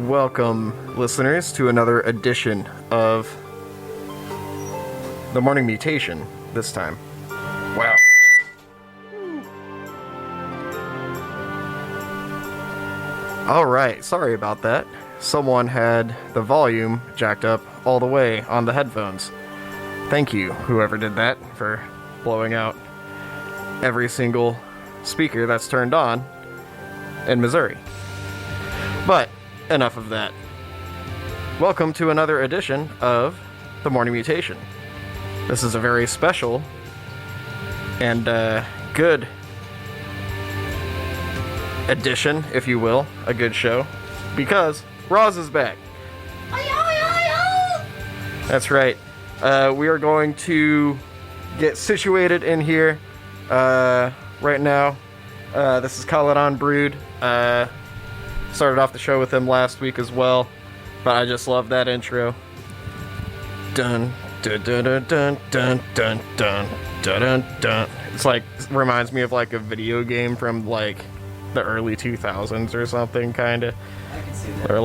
welcome, listeners, to another edition of the Morning Mutation this time. Wow. Alright, sorry about that. Someone had the volume jacked up all the way on the headphones. Thank you, whoever did that, for blowing out every single speaker that's turned on in Missouri. But enough of that. Welcome to another edition of the Morning Mutation. This is a very special and good edition, if you will, a good show, because Roz is back. That's right. We are going to get situated in here right now. This is Caladon Brood. Started off the show with him last week as well, but I just love that intro. Dun dun dun dun dun dun dun dun dun dun. It's like, reminds me of like a video game from like the early 2000s or something, kinda. I can see that. Or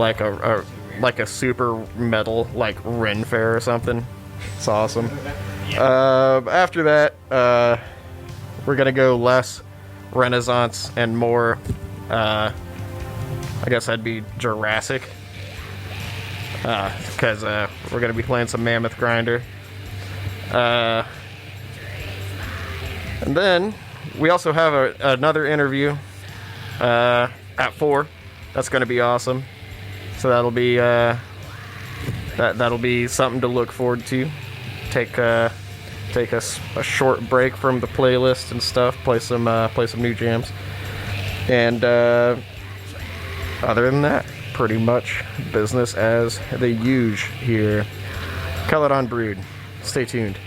like a super metal like Ren Fair or something. It's awesome. After that, we're gonna go less Renaissance and more, I guess that'd be Jurassic. Because we're gonna be playing some Mammoth Grinder. And then we also have another interview at 4. That's gonna be awesome. So that'll be that'll be something to look forward to. Take a short break from the playlist and stuff. Play some new jams. And other than that, pretty much business as the usual here. Caladon Brood. Stay tuned.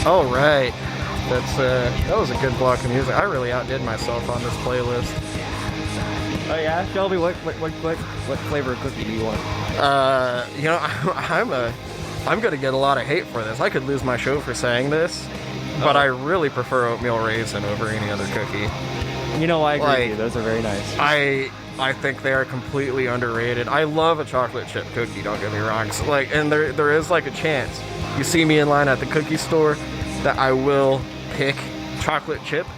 Oh, right. That was a good block of music. I really outdid myself on this playlist. Oh yeah, Shelby, what flavor of cookie do you want? I'm gonna get a lot of hate for this. I could lose my show for saying this, but I really prefer oatmeal raisin over any other cookie. You know, I agree with you. Those are very nice. I think they are completely underrated. I love a chocolate chip cookie, don't get me wrong. So, and there is like a chance you see me in line at the cookie store that I will pick chocolate chip.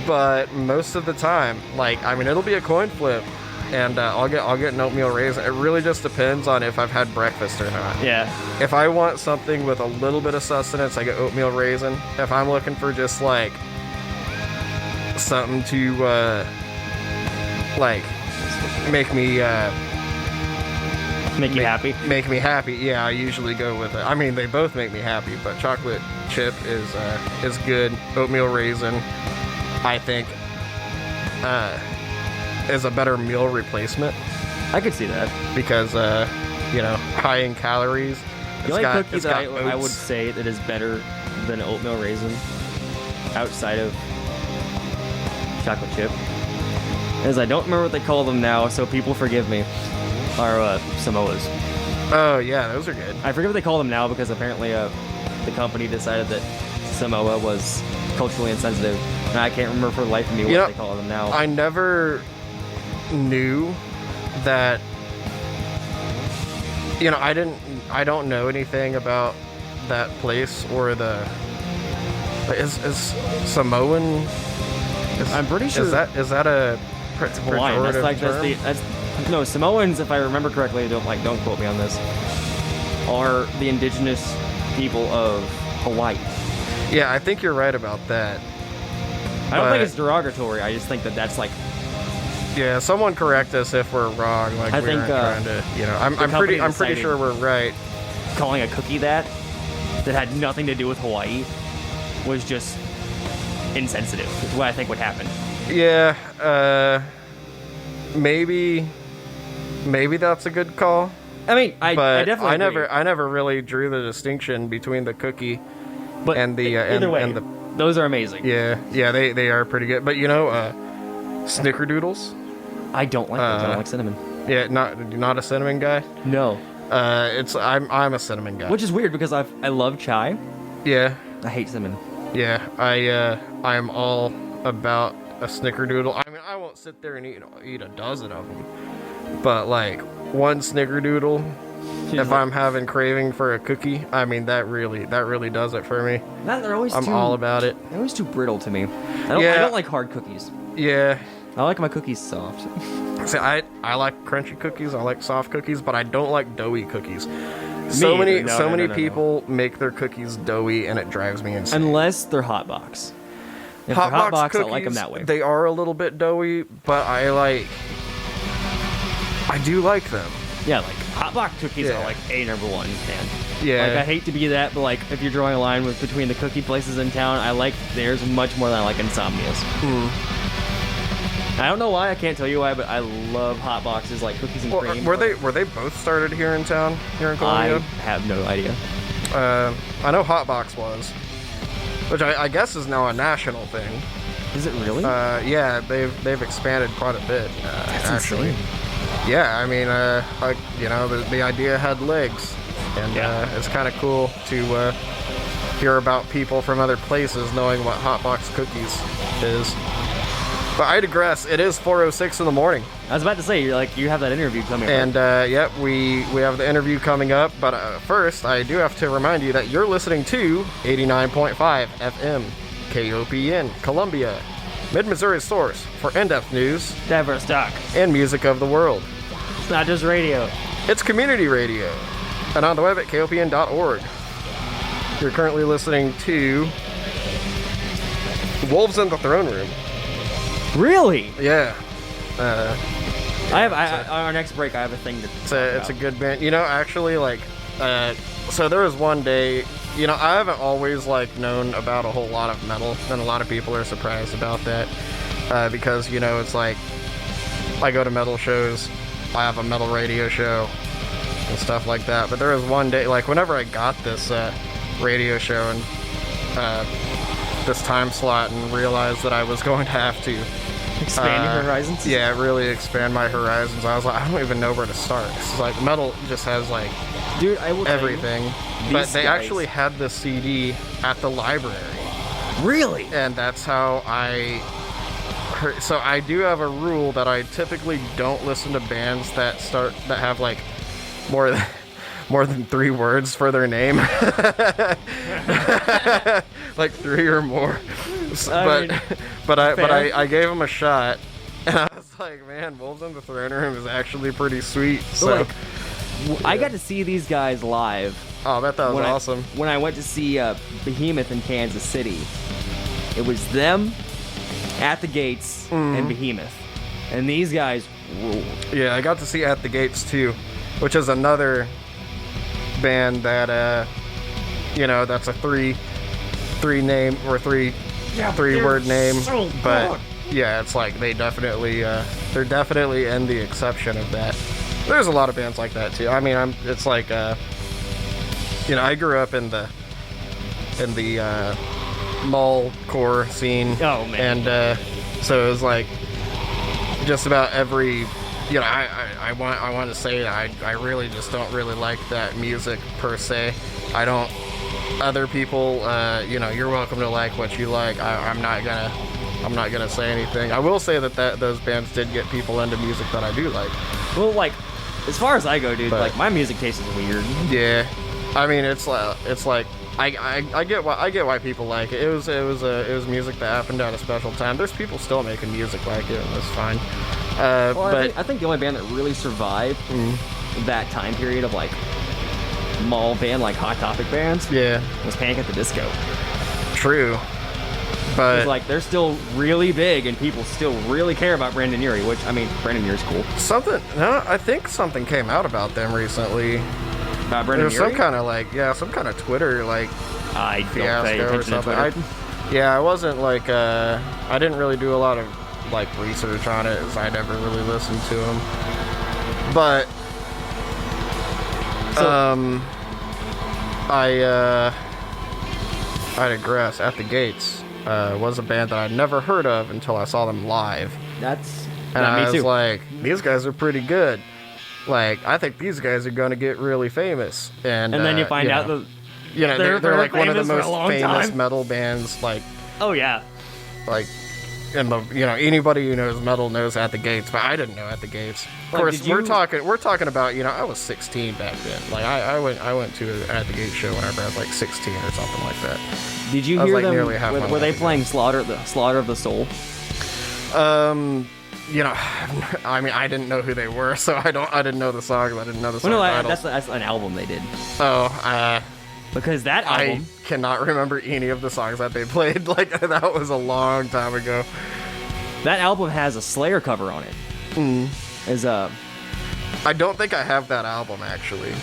But most of the time, it'll be a coin flip, and I'll get an oatmeal raisin. It really just depends on if I've had breakfast or not. Yeah. If I want something with a little bit of sustenance, I get oatmeal raisin. If I'm looking for just something to make me make me happy, yeah, I usually go with it. I mean, they both make me happy, but chocolate chip is good. Oatmeal raisin, I think, is a better meal replacement. I could see that because high in calories. The only cookie that I would say that is better than oatmeal raisin outside of chocolate chip, as I don't remember what they call them now, so people forgive me, are Samoas. Oh yeah, those are good. I forget what they call them now because apparently the company decided that Samoa was culturally insensitive, and I can't remember for the life of me what they call them now. I never knew that. I don't know anything about that place or the. Is Samoan? I'm pretty sure. Is that a Hawaiian? No, Samoans, if I remember correctly, don't quote me on this, are the indigenous people of Hawaii. Yeah, I think you're right about that. I don't think it's derogatory. I just think that that's Yeah, someone correct us if we're wrong. I think trying to, I'm pretty sure we're right. Calling a cookie that had nothing to do with Hawaii was just insensitive. Is what I think would happen. Yeah, maybe that's a good call. I mean, I definitely agree. I never really drew the distinction between the cookie and the either way, those are amazing. Yeah, they are pretty good. But snickerdoodles. I don't like those. I don't like cinnamon. Yeah, not a cinnamon guy. No. I'm a cinnamon guy. Which is weird because I love chai. Yeah. I hate cinnamon. Yeah, I'm all about a snickerdoodle. I mean, I won't sit there and eat a dozen of them, but one snickerdoodle, if I'm having craving for a cookie, I mean that really does it for me. I'm all about it. They're always too brittle to me. I don't like hard cookies. Yeah. I like my cookies soft. See, I like crunchy cookies. I like soft cookies, but I don't like doughy cookies. So many people make their cookies doughy, and it drives me insane. Unless they're hot box. If they're hot box, cookies, I like them that way. They are a little bit doughy, but I do like them. Yeah, hot box cookies are a number one fan. Yeah. I hate to be that, but if you're drawing a line between the cookie places in town, I like theirs much more than I like Insomnia's. I don't know why, I can't tell you why, but I love hot boxes like cookies and cream. Were they both started here in town, here in Columbia? I have no idea. I know Hot Box was, which I guess is now a national thing. Is it really? Yeah, they've expanded quite a bit. That's actually. Insane. Yeah, I mean, the idea had legs, and it's kind of cool to hear about people from other places knowing what Hot Box Cookies is. But I digress. It is 4:06 in the morning. I was about to say, you have that interview coming up. And, we have the interview coming up. But first, I do have to remind you that you're listening to 89.5 FM, KOPN, Columbia, Mid-Missouri's source for in-depth news, diverse talk, and music of the world. It's not just radio. It's community radio. And on the web at kopn.org. You're currently listening to Wolves in the Throne Room. Really? Yeah. On our next break, I have a thing to talk about. It's a good band. Actually, so there was one day, I haven't always, known about a whole lot of metal, and a lot of people are surprised about that, because, it's I go to metal shows, I have a metal radio show, and stuff like that, but there was one day, whenever I got this radio show and this time slot, and realized that I was going to have to expand your horizons. Yeah, really expand my horizons. I was like, I don't even know where to start. It's like metal just has like, dude, I will everything. But they actually had the CD at the library. Really? And that's how I heard. So I do have a rule that I typically don't listen to bands that have like more than 3 words for their name. Like 3 or more. But I gave them a shot, and I was like, man, Wolves in the Throne Room is actually pretty sweet. So I got to see these guys live. Oh, I bet that was awesome. When I went to see Behemoth in Kansas City, it was them at the Gates and Behemoth, and these guys ruled. Yeah, I got to see At the Gates too, which is another band that that's a three word name, so but good. Yeah, it's like they're definitely in the exception of that. There's a lot of bands like that too. I mean, it's like I grew up in the mallcore scene. Oh man. And so it was like just about every, I want to say that I really just don't really like that music per se. I don't. Other people, you're welcome to like what you like. I'm not gonna say anything. I will say that those bands did get people into music that I do like. Well, like, as far as I go, dude, like my music taste is weird. Yeah, I mean it's like I get why people like it. It was music that happened at a special time. There's people still making music like it, and that's fine. But I think the only band that really survived that time period of like mall band, like Hot Topic bands, was Panic at the Disco. True, but it's like they're still really big, and people still really care about Brandon Urie. Which, I mean, Brandon Urie's cool. I think something came out about them recently. About Brandon Urie? Some kind of Twitter like I don't pay fiasco or attention to something. Twitter. I wasn't like I didn't really do a lot of like research on it, as I never really listened to them. But I digress. At the Gates was a band that I'd never heard of until I saw them live. I was like, these guys are pretty good. Like, I think these guys are going to get really famous. And then you find out that they're like one of the most famous time. metal bands. Like, oh yeah, like. And anybody who knows metal knows At the Gates, but I didn't know At the Gates. Of course, we're talking about I was 16 back then. Like I went to an At the Gates show whenever I was like 16 or something like that. Did you hear them? Were they playing Slaughter of the Soul? I mean, I didn't know who they were, so I didn't know the songs. I didn't know the song titles. That's an album they did. Oh, because that album, I cannot remember any of the songs that they played. Like, that was a long time ago. That album has a Slayer cover on it. I don't think I have that album, actually.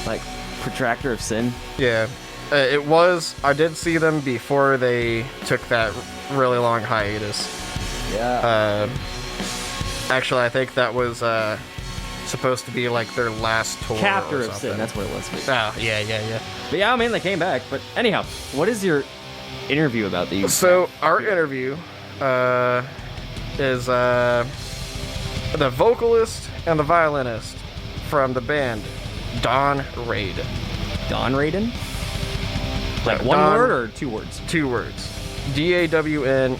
Like, Protractor of Sin? Yeah. It was. I did see them before they took that really long hiatus. Yeah. Actually, I think that was supposed to be like their last tour. Captor or of Sin, that's what it was. Oh, yeah. But yeah, I mean, they came back. But anyhow, what is your interview about these? So, our interview is the vocalist and the violinist from the band Don Raid. Don Raiden? Like one word or 2 words? 2 words. DAWNRAY''D.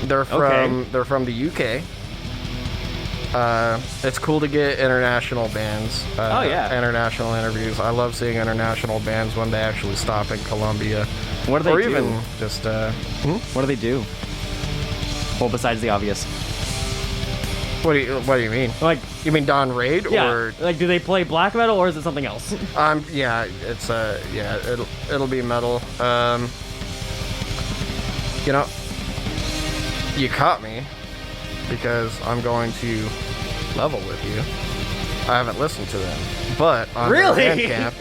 They're from the UK. It's cool to get international bands. International interviews. I love seeing international bands when they actually stop in Colombia. What do they do? Or even just What do they do? Well, besides the obvious. What do you mean? Like, you mean Don Raid, or like, do they play black metal or is it something else? It's it'll be metal. You caught me because I'm going to level with you. I haven't listened to them, but on their Bandcamp,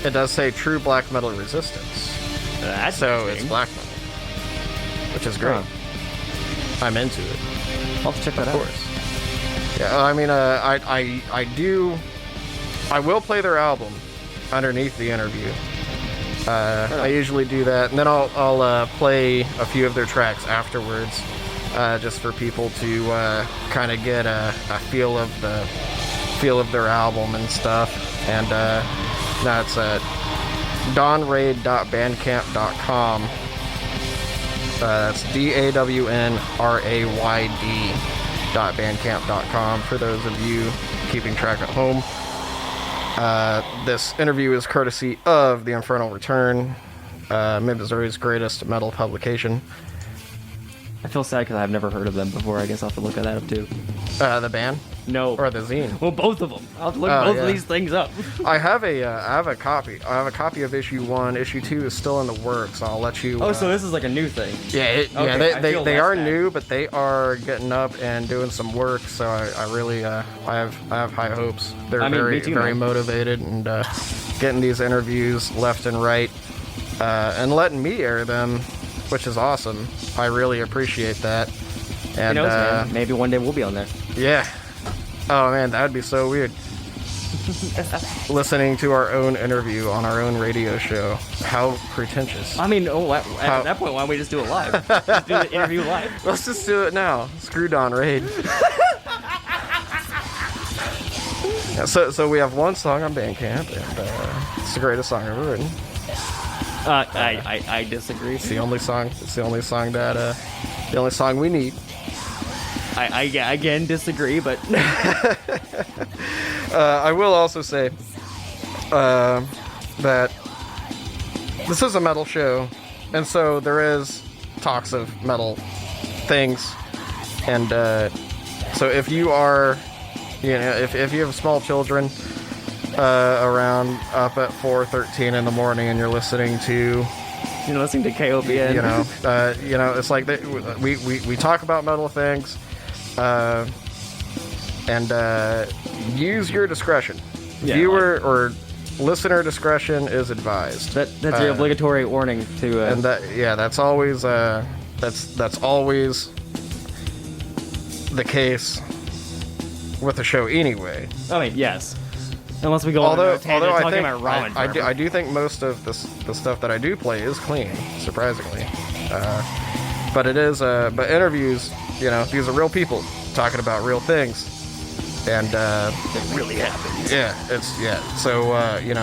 it does say True Black Metal Resistance. That's so it's black metal, which is great. I'm into it. I'll have to check that out. Of course. Yeah, I mean, I will play their album, underneath the interview. I usually do that, and then I'll play a few of their tracks afterwards, just for people to kind of get a feel of their album and stuff. And that's dawnraid.bandcamp.com. That's DAWNRAYD.bandcamp.com for those of you keeping track at home. This interview is courtesy of The Infernal Return, Mid-Missouri's greatest metal publication. I feel sad because I've never heard of them before. I guess I'll have to look that up too. The band? No. Or the zine? Well, both of them. I'll have to look both of these things up. I have a copy. I have a copy of issue 1. Issue 2 is still in the works. I'll let you. Oh, so this is like a new thing. Yeah, they are new, but they are getting up and doing some work. So I really I have high hopes. They're very motivated and getting these interviews left and right, and letting me air them, which is awesome. I really appreciate that. And who knows, man? Maybe one day we'll be on there. Yeah. Oh man, that would be so weird. Listening to our own interview on our own radio show. How pretentious. I mean, at that point, why don't we just do it live? Just do the interview live. Let's just do it now. Screw Dawn Raid. Yeah, so we have one song on Bandcamp, and it's the greatest song ever written. I disagree. It's the only song. It's the only song we need. I again disagree, but I will also say that this is a metal show, and so there is talks of metal things, and so if you are, if you have small children around up at 4:13 in the morning and you're listening to KOPN, it's like we talk about metal things. And use your discretion. Viewer or listener discretion is advised. That's your obligatory warning to. And that's always that's always the case with the show anyway. I mean, yes. Unless we go on a tangent talking about ramen. I do think most of the stuff that I do play is clean, surprisingly. But it is. But interviews. These are real people talking about real things, and it really happens. Yeah, So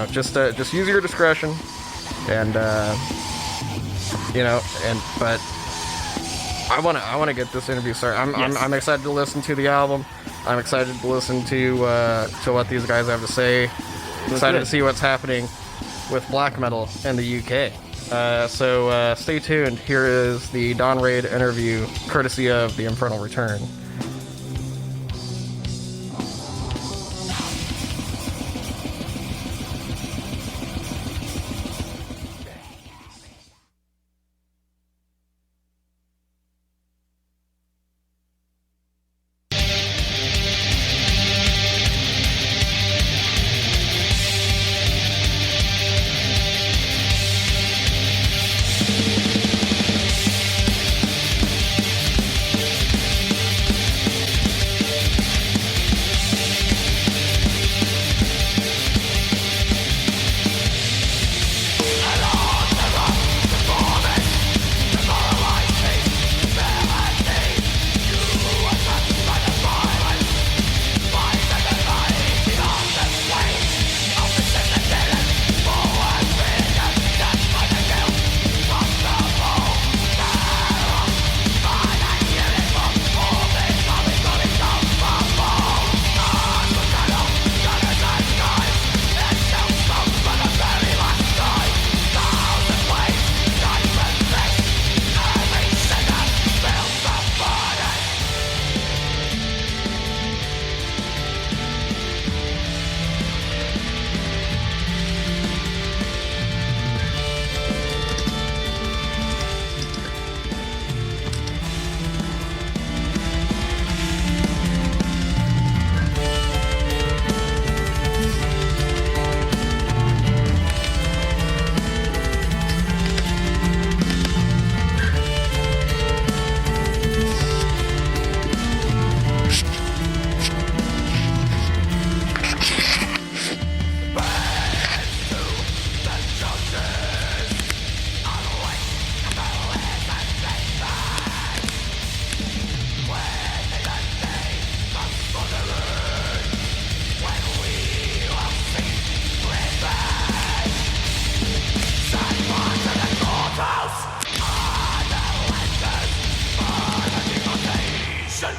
just use your discretion, and but I want to get this interview started. I'm excited to listen to the album. I'm excited to listen to what these guys have to say. Excited to see what's happening with black metal in the UK. So stay tuned. Here is the Dawn Raid interview, courtesy of The Infernal Return. Hello?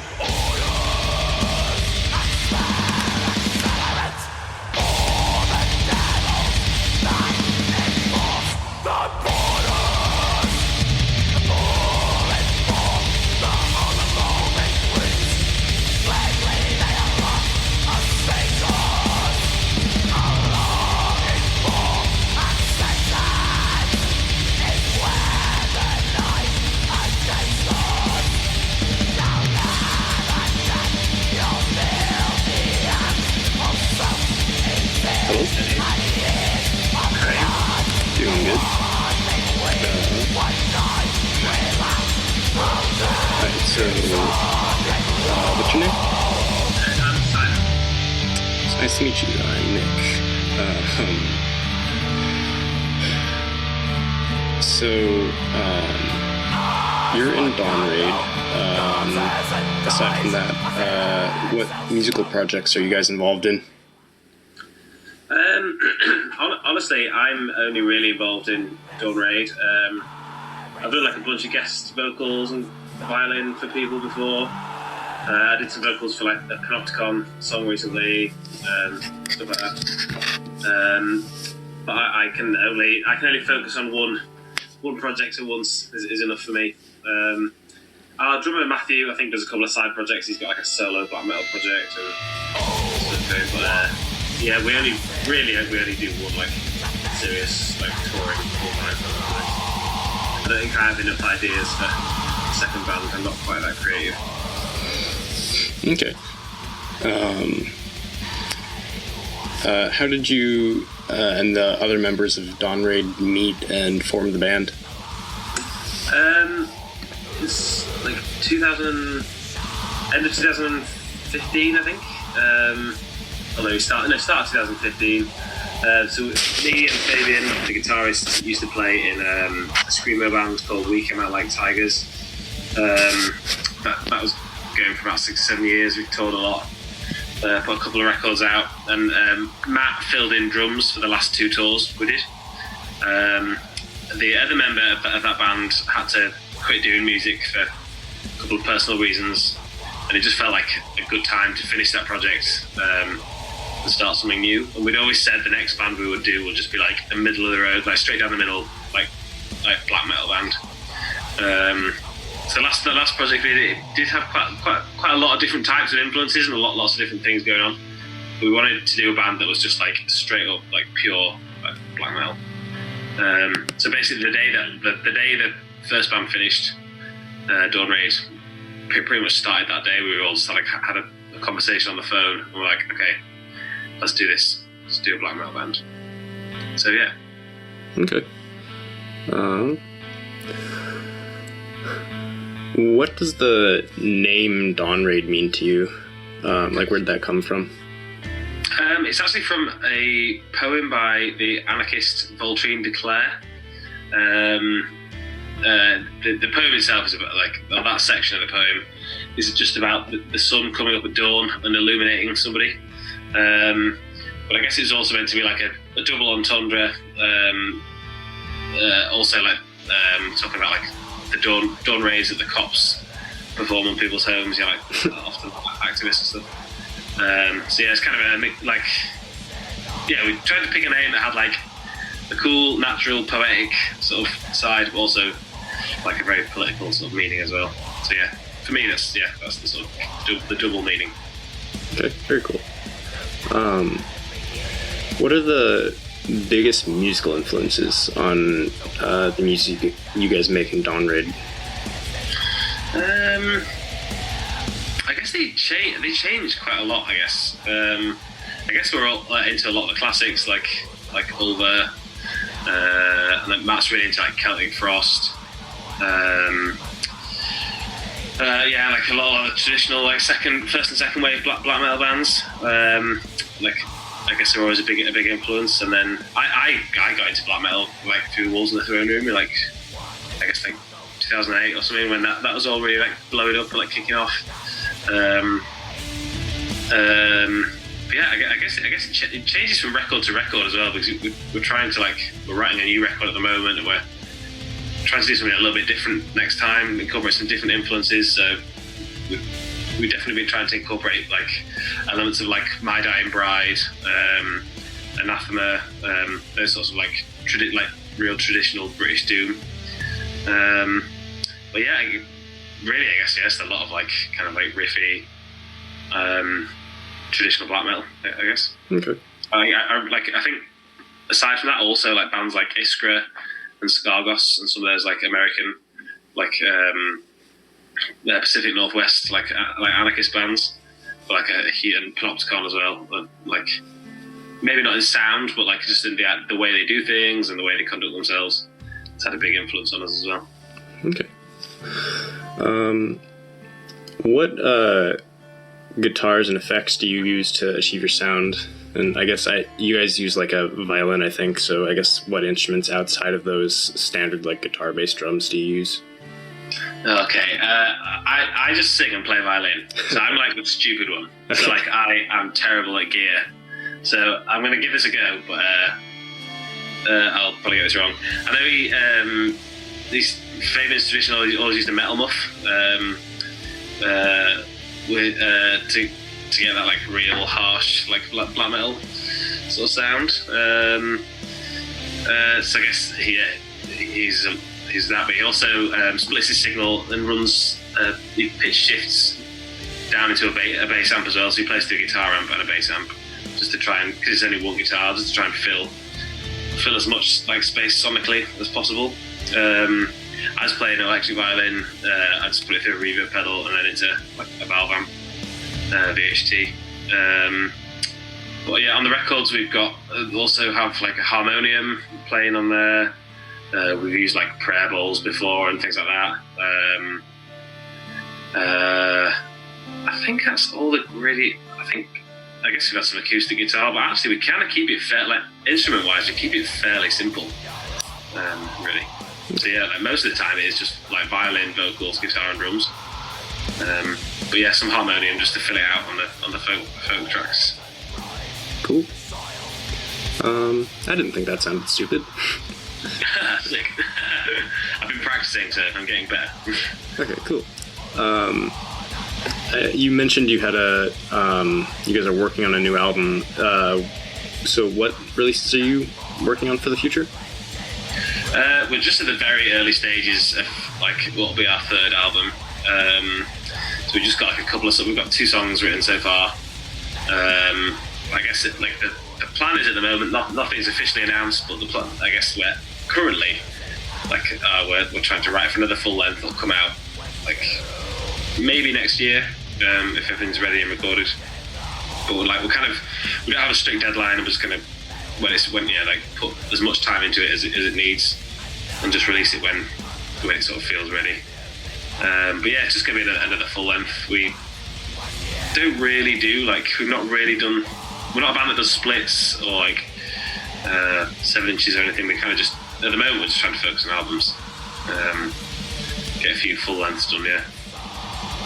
Hi. Doing good. Alright, so, what's your name? I'm Simon. It's nice to meet you. I'm Nick. You're in Dawn Raid. Aside from that, what musical projects are you guys involved in? Honestly, I'm only really involved in Dawn Raid. I've done like a bunch of guest vocals and violin for people before. I did some vocals for like a Panopticon song recently, stuff like that. But I can only focus on one project at once is enough for me. Our drummer Matthew, I think, does a couple of side projects. He's got like a solo black metal project and stuff going. But yeah, we only do one like serious like touring full-time project. I don't think I have enough ideas for a second band. I'm not quite that creative. Okay. How did you and the other members of Dawn Raid meet and form the band? It's like end of 2015, I think. Although it started 2015. So me and Fabian, the guitarist, used to play in a screamo band called We Came Out Like Tigers. That was going for about 6-7 years. We toured a lot, put a couple of records out, and Matt filled in drums for the last 2 tours we did. The other member of that band had to quit doing music for a couple of personal reasons, and it just felt like a good time to finish that project and start something new. And we'd always said the next band we would do would just be like a middle of the road, like straight down the middle, like black metal band. So the last project we did have quite a lot of different types of influences and lots of different things going on. We wanted to do a band that was just like straight up like pure like black metal. So basically, the day the first band finished, Dawn Raid pretty much started that day. We all just had a conversation on the phone, and we're like, okay, let's do this. Let's do a black metal band. So yeah. Okay. What does the name Dawn Raid mean to you? Like, where'd that come from? It's actually from a poem by the anarchist Voltaire de Cleyre. The poem itself is about that section of the poem is just about the sun coming up at dawn and illuminating somebody. But I guess it's also meant to be like a double entendre. Also talking about like the dawn rays that the cops perform on people's homes, like often activists and stuff. So yeah, it's kind of we tried to pick a name that had like a cool, natural, poetic sort of side, but also like a very political sort of meaning as well. So yeah, for me that's the sort of the double meaning. Okay, very cool. What are the biggest musical influences on the music you guys make in Dawn Raid? I guess they changed quite a lot. I guess we're all into a lot of the classics like Ulver, and then Matt's really into like Celtic Frost. Like a lot of the traditional like first and second wave black metal bands. I guess they were always a big influence, and then I got into black metal like through Walls in the Throne Room, like I guess like 2008 or something, when that was all really like blowing up and like kicking off. I guess it changes from record to record as well, because we're writing a new record at the moment, and we're trying to do something a little bit different next time, incorporate some different influences. So we've definitely been trying to incorporate like elements of like My Dying Bride, Anathema, those sorts of like real traditional British doom. But yeah, really, I guess yes, a lot of like kind of like riffy, traditional black metal, I guess. Okay. I think aside from that, also like bands like Iskra and Skargos and some of those like American, like Pacific Northwest, like anarchist bands, but like and Panopticon as well. Like maybe not in sound, but like just in the way they do things and the way they conduct themselves. It's had a big influence on us as well. Okay. What guitars and effects do you use to achieve your sound? And I guess you guys use like a violin, I think. So I guess what instruments outside of those standard like guitar, bass, drums do you use? Okay, I just sing and play violin, so I'm like the stupid one. So like I'm terrible at gear. So I'm gonna give this a go, but I'll probably get this wrong. I know these famous traditional always use the metal muff to get that like real harsh like black metal sort of sound. So I guess he's that, but he also splits his signal and runs he pitch shifts down into a bass amp as well. So he plays through a guitar amp and a bass amp just to try and, because it's only one guitar, just to try and fill as much like space sonically as possible. I was playing electric violin. I just put it through a reverb pedal and then into like a valve amp. VHT. But yeah, on the records we've got also have like a harmonium playing on there. We've used like prayer bowls before and things like that. I think that's all that really. I guess we've got some acoustic guitar, but actually we kind of keep it like instrument-wise, we keep it fairly simple. Really. So yeah, like most of the time it is just like violin, vocals, guitar, and drums. But yeah, some harmonium just to fill it out on the folk tracks. Cool. I didn't think that sounded stupid. Sick. I've been practicing, so I'm getting better. Okay, cool. You mentioned you had you guys are working on a new album. So what releases are you working on for the future? We're just at the very early stages of like what will be our third album. So we just got like a couple of we've got 2 songs written so far. I guess the plan is at the moment nothing's officially announced, but the plan, I guess we're currently like we're trying to write for another full length that'll come out like maybe next year if everything's ready and recorded. But we don't have a strict deadline. I'm just gonna when put as much time into it as it needs and just release it when it sort of feels ready. But yeah, it's just gonna be another full length. We don't really do we're not a band that does splits or like 7 inches or anything. We kind of just at the moment we're just trying to focus on albums, get a few full lengths done. Yeah.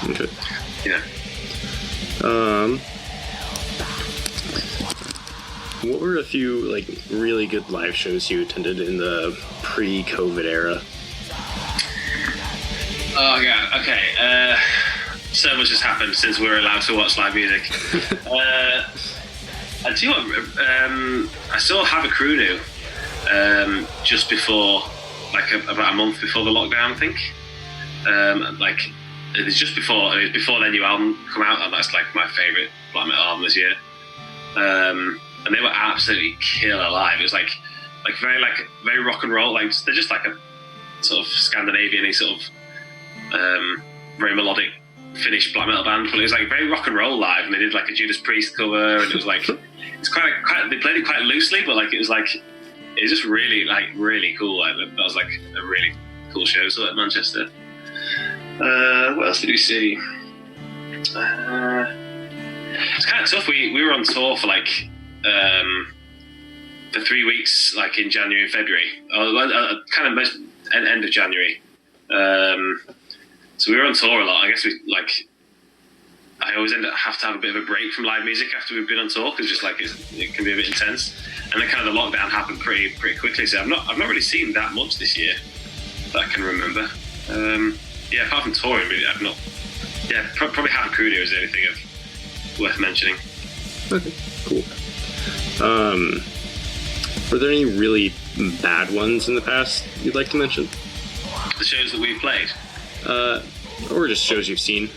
Okay. Yeah. What were a few like really good live shows you attended in the pre-COVID era? Oh god. Okay. So much has happened since we were allowed to watch live music. I do. I saw Have a Crew New just before, about a month before the lockdown, I think. It was just before their new album come out, and that's like my favourite black metal album this year. And they were absolutely killer live. It was like very rock and roll. Like they're just like a sort of Scandinavian-y sort of very melodic Finnish black metal band, but it was like very rock and roll live, and they did like a Judas Priest cover, and it was like it's quite they played it quite loosely, but like it was just really cool. Like that was like a really cool show. So at Manchester. What else did we see? It's kind of tough. We were on tour for for 3 weeks, like in January and February, kind of most end of January. So we were on tour a lot. I guess I always have to have a bit of a break from live music after we've been on tour because it can be a bit intense. And then kind of the lockdown happened pretty quickly. So I've not really seen that much this year that I can remember. Yeah, apart from touring, really, I've not yeah, probably Hapakuda is the only thing worth mentioning. Okay, cool. Were there any really bad ones in the past you'd like to mention? The shows that we've played? Or just shows you've seen?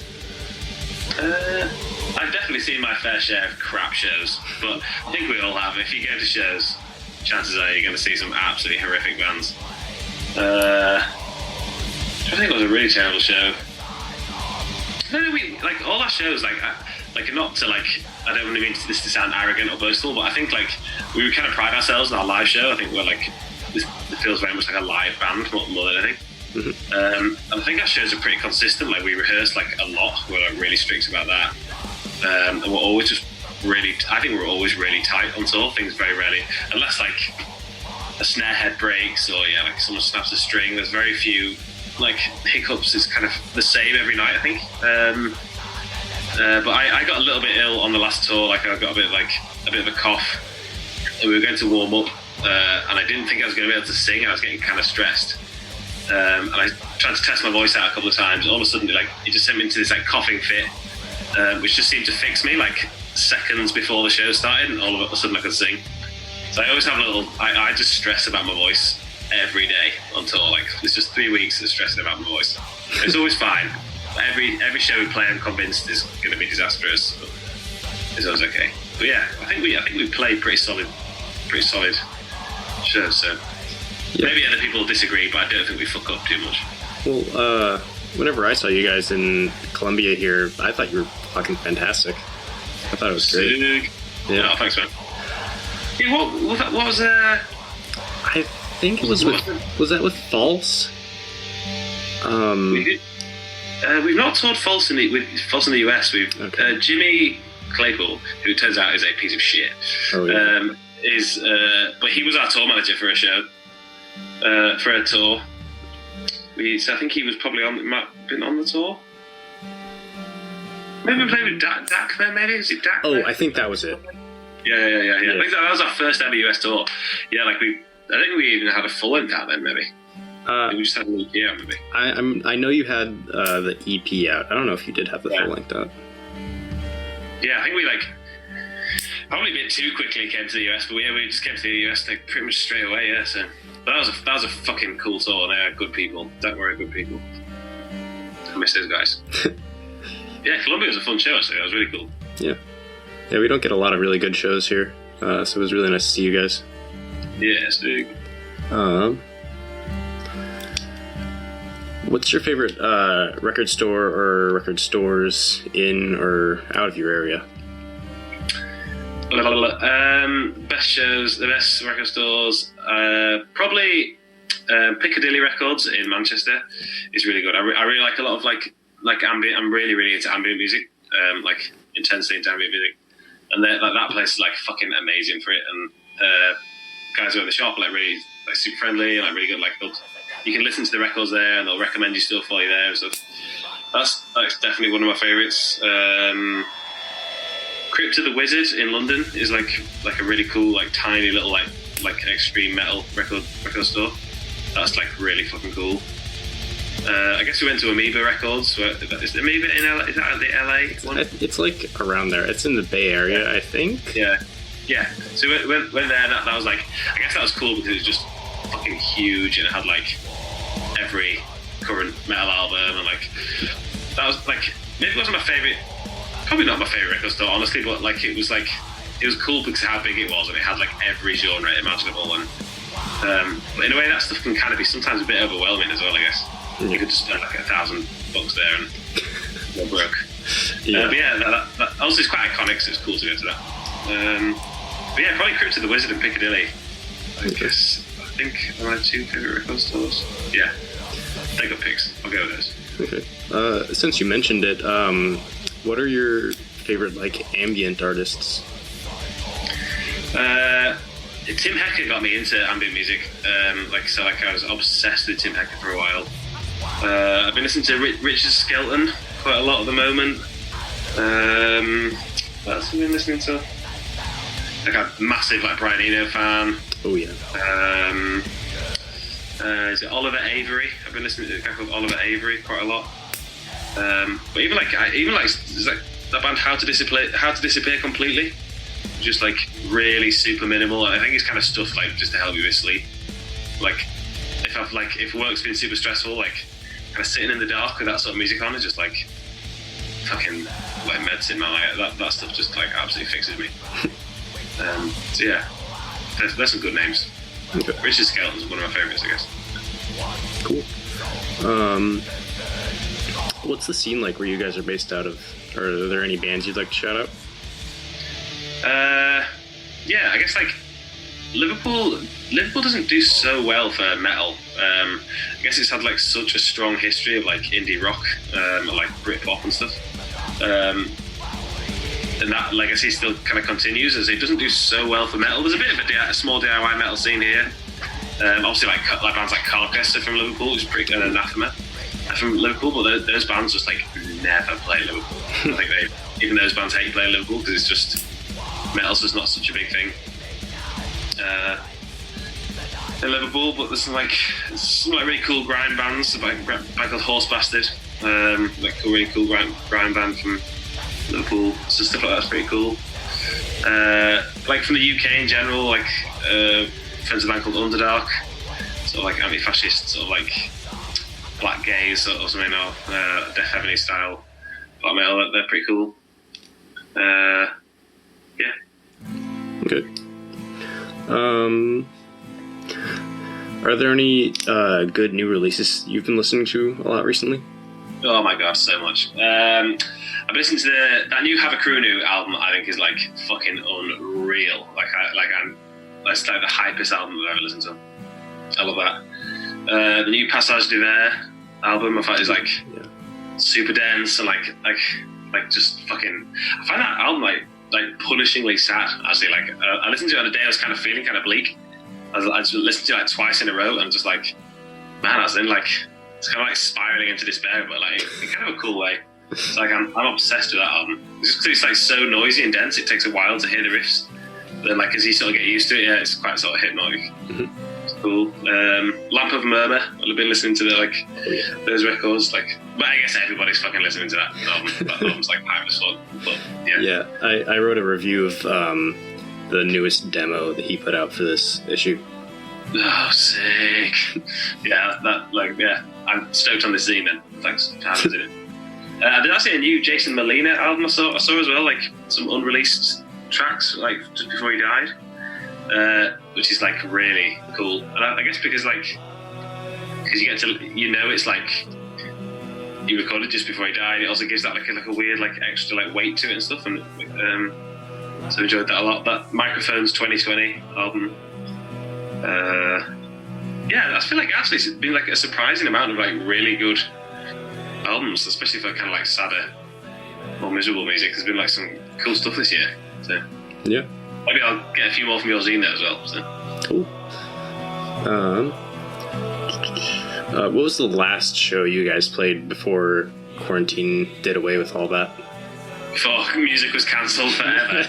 I've definitely seen my fair share of crap shows, but I think we all have. If you go to shows, chances are you're going to see some absolutely horrific bands. I think it was a really terrible show. No, like all our shows, like not to like. I don't really mean this to sound arrogant or boastful, but I think like we kind of pride ourselves in our live show. I think we're like it feels very much like a live band more than anything. Mm-hmm. And I think our shows are pretty consistent. Like we rehearse like a lot. We're like really strict about that, and we're always just really. I think we're always really tight on tour. Things very rarely, unless like a snare head breaks or like someone snaps a string. There's very few like hiccups. Is kind of the same every night, I think. But I got a little bit ill on the last tour. Like I got a bit of a cough, and we were going to warm up, and I didn't think I was going to be able to sing. I was getting kind of stressed, and I tried to test my voice out a couple of times. All of a sudden, like it just sent me into this like coughing fit, which just seemed to fix me like seconds before the show started, and all of a sudden I could sing. So I always have a little. I just stress about my voice every day on tour. Like it's just 3 weeks of stressing about my voice. It's always fine. Every show we play, I'm convinced is going to be disastrous. But it's always okay. But yeah, I think we played pretty solid shows. So yeah. Maybe other people disagree, but I don't think we fuck up too much. Well, whenever I saw you guys in Columbia here, I thought you were fucking fantastic. I thought it was great. Sick. Yeah. Oh, thanks, man. Yeah, what was I think it was that with False? We've not toured False in the US. We've okay. Jimmy Claypool, who turns out is a piece of shit, but he was our tour manager for a show, for a tour. So I think he was probably been on the tour. Maybe we played with Dak there. Maybe is it Dak? Oh, there? I think that was it. Yeah. I think that was our first ever US tour. Yeah, like I think we even had a full length out then, maybe. We just had an EP out, maybe. I know you had the EP out. I don't know if you did have the full length out. Yeah, I think we probably a bit too quickly came to the US, but we just came to the US like pretty much straight away. Yeah, so that was a fucking cool tour. They are good people. Don't worry, good people. I miss those guys. Yeah, Columbia was a fun show. So it was really cool. Yeah, we don't get a lot of really good shows here, so it was really nice to see you guys. Yes, dude. What's your favorite record store or record stores in or out of your area? Best shows, the best record stores, probably Piccadilly Records in Manchester is really good. I really like a lot of like ambient. I'm really into ambient music, like intensely into ambient music, and that place is like fucking amazing for it. And guys who are in the shop are like really like super friendly and like really good. Like you can listen to the records there, and they'll recommend you stuff while you're there and stuff. That's definitely one of my favourites. Crypt of the Wizard in London is like a really cool, like tiny little like extreme metal record store. That's like really fucking cool. I guess we went to Amoeba Records. Is Amoeba in LA? Is that the LA one? It's like around there. It's in the Bay Area, I think. Yeah. So we went there. That was like, I guess that was cool because it was just fucking huge and it had like every current metal album and like that was like maybe it wasn't my favorite, probably not my favorite record store honestly, but like it was cool because of how big it was and it had like every genre imaginable and but in a way that stuff can kind of be sometimes a bit overwhelming as well, I guess. You could just spend like $1,000 there and you're broke. Yeah. But yeah, that also is quite iconic, so it's cool to go to that. But yeah, probably Crypt of the Wizard and Piccadilly. I think are my two favourite record stores. Yeah, they're good picks. I'll go with those. Okay. Since you mentioned it, what are your favorite like ambient artists? Tim Hecker got me into ambient music. I was obsessed with Tim Hecker for a while. I've been listening to Richard Skelton quite a lot at the moment. What else have I been listening to? Like a massive like Brian Eno fan. Oh yeah. Is it Oliver Avery? I've been listening to a guy called Oliver Avery quite a lot. But even like is that band How to Disappear Completely, just like really super minimal. I think it's kind of stuff like just to help you with sleep. Like if work's been super stressful, like kind of sitting in the dark with that sort of music on is just like fucking like medicine, man. Like, that stuff just like absolutely fixes me. So yeah, there's some good names. Okay. Richard Skelton's one of my favorites, I guess. Cool. What's the scene like where you guys are based out of? Or are there any bands you'd like to shout out? Yeah, I guess like Liverpool doesn't do so well for metal. I guess it's had like such a strong history of like indie rock, and like Britpop and stuff. And that legacy still kind of continues, as it doesn't do so well for metal. There's a bit of a small DIY metal scene here. Obviously, like bands like Carcass are from Liverpool, which is pretty, and Anathema are from Liverpool, but those bands just like never play Liverpool. I think even those bands hate playing Liverpool because it's just metal's just not such a big thing in Liverpool. But there's some really cool grind bands, like a band called Horse Bastard, like a really cool grind band from Liverpool. So stuff like that's pretty cool. Like from the UK in general, like friends of a band called Underdark, sort of like anti-fascist, sort of like black gaze or something, or Death Heavenly style black metal. They're pretty cool. Yeah. Okay. Are there any good new releases you've been listening to a lot recently? Oh my god, so much. I've listened to that new Havakunu album. I think is like fucking unreal. That's like the hypest album I've ever listened to. I love that. The new Passage du Verre album, I find is like super dense and like just fucking. I find that album like punishingly sad. Actually, like I listened to it on a day I was kind of feeling kind of bleak. I just listened to it like twice in a row, and I'm just like, man, I was in like it's kind of like spiraling into despair, but like in kind of a cool way. So like I'm obsessed with that album. It's just 'cause it's like so noisy and dense. It takes a while to hear the riffs. But then like as you sort of get used to it, yeah, it's quite sort of hypnotic. Mm-hmm. It's cool. Lamp of Murmur. I've been listening to those records. Like, but I guess everybody's fucking listening to that album. That album's like hype as fuck. But yeah. Yeah, I wrote a review of the newest demo that he put out for this issue. Oh, sick. Yeah, I'm stoked on this zine then. Thanks for having it. Did I see a new Jason Molina album I saw as well, like some unreleased tracks, like just before he died, which is like really cool. And I guess because you get to, it's like he recorded just before he died. It also gives that like a weird like extra like weight to it and stuff. And so I enjoyed that a lot. That Microphones 2020 album. I feel like actually it's been like a surprising amount of like really good albums, especially for kind of like sadder, more miserable music. There's been like some cool stuff this year. So yeah, maybe I'll get a few more from your zine there as well. So. Cool. What was the last show you guys played before quarantine did away with all that? Before music was cancelled forever.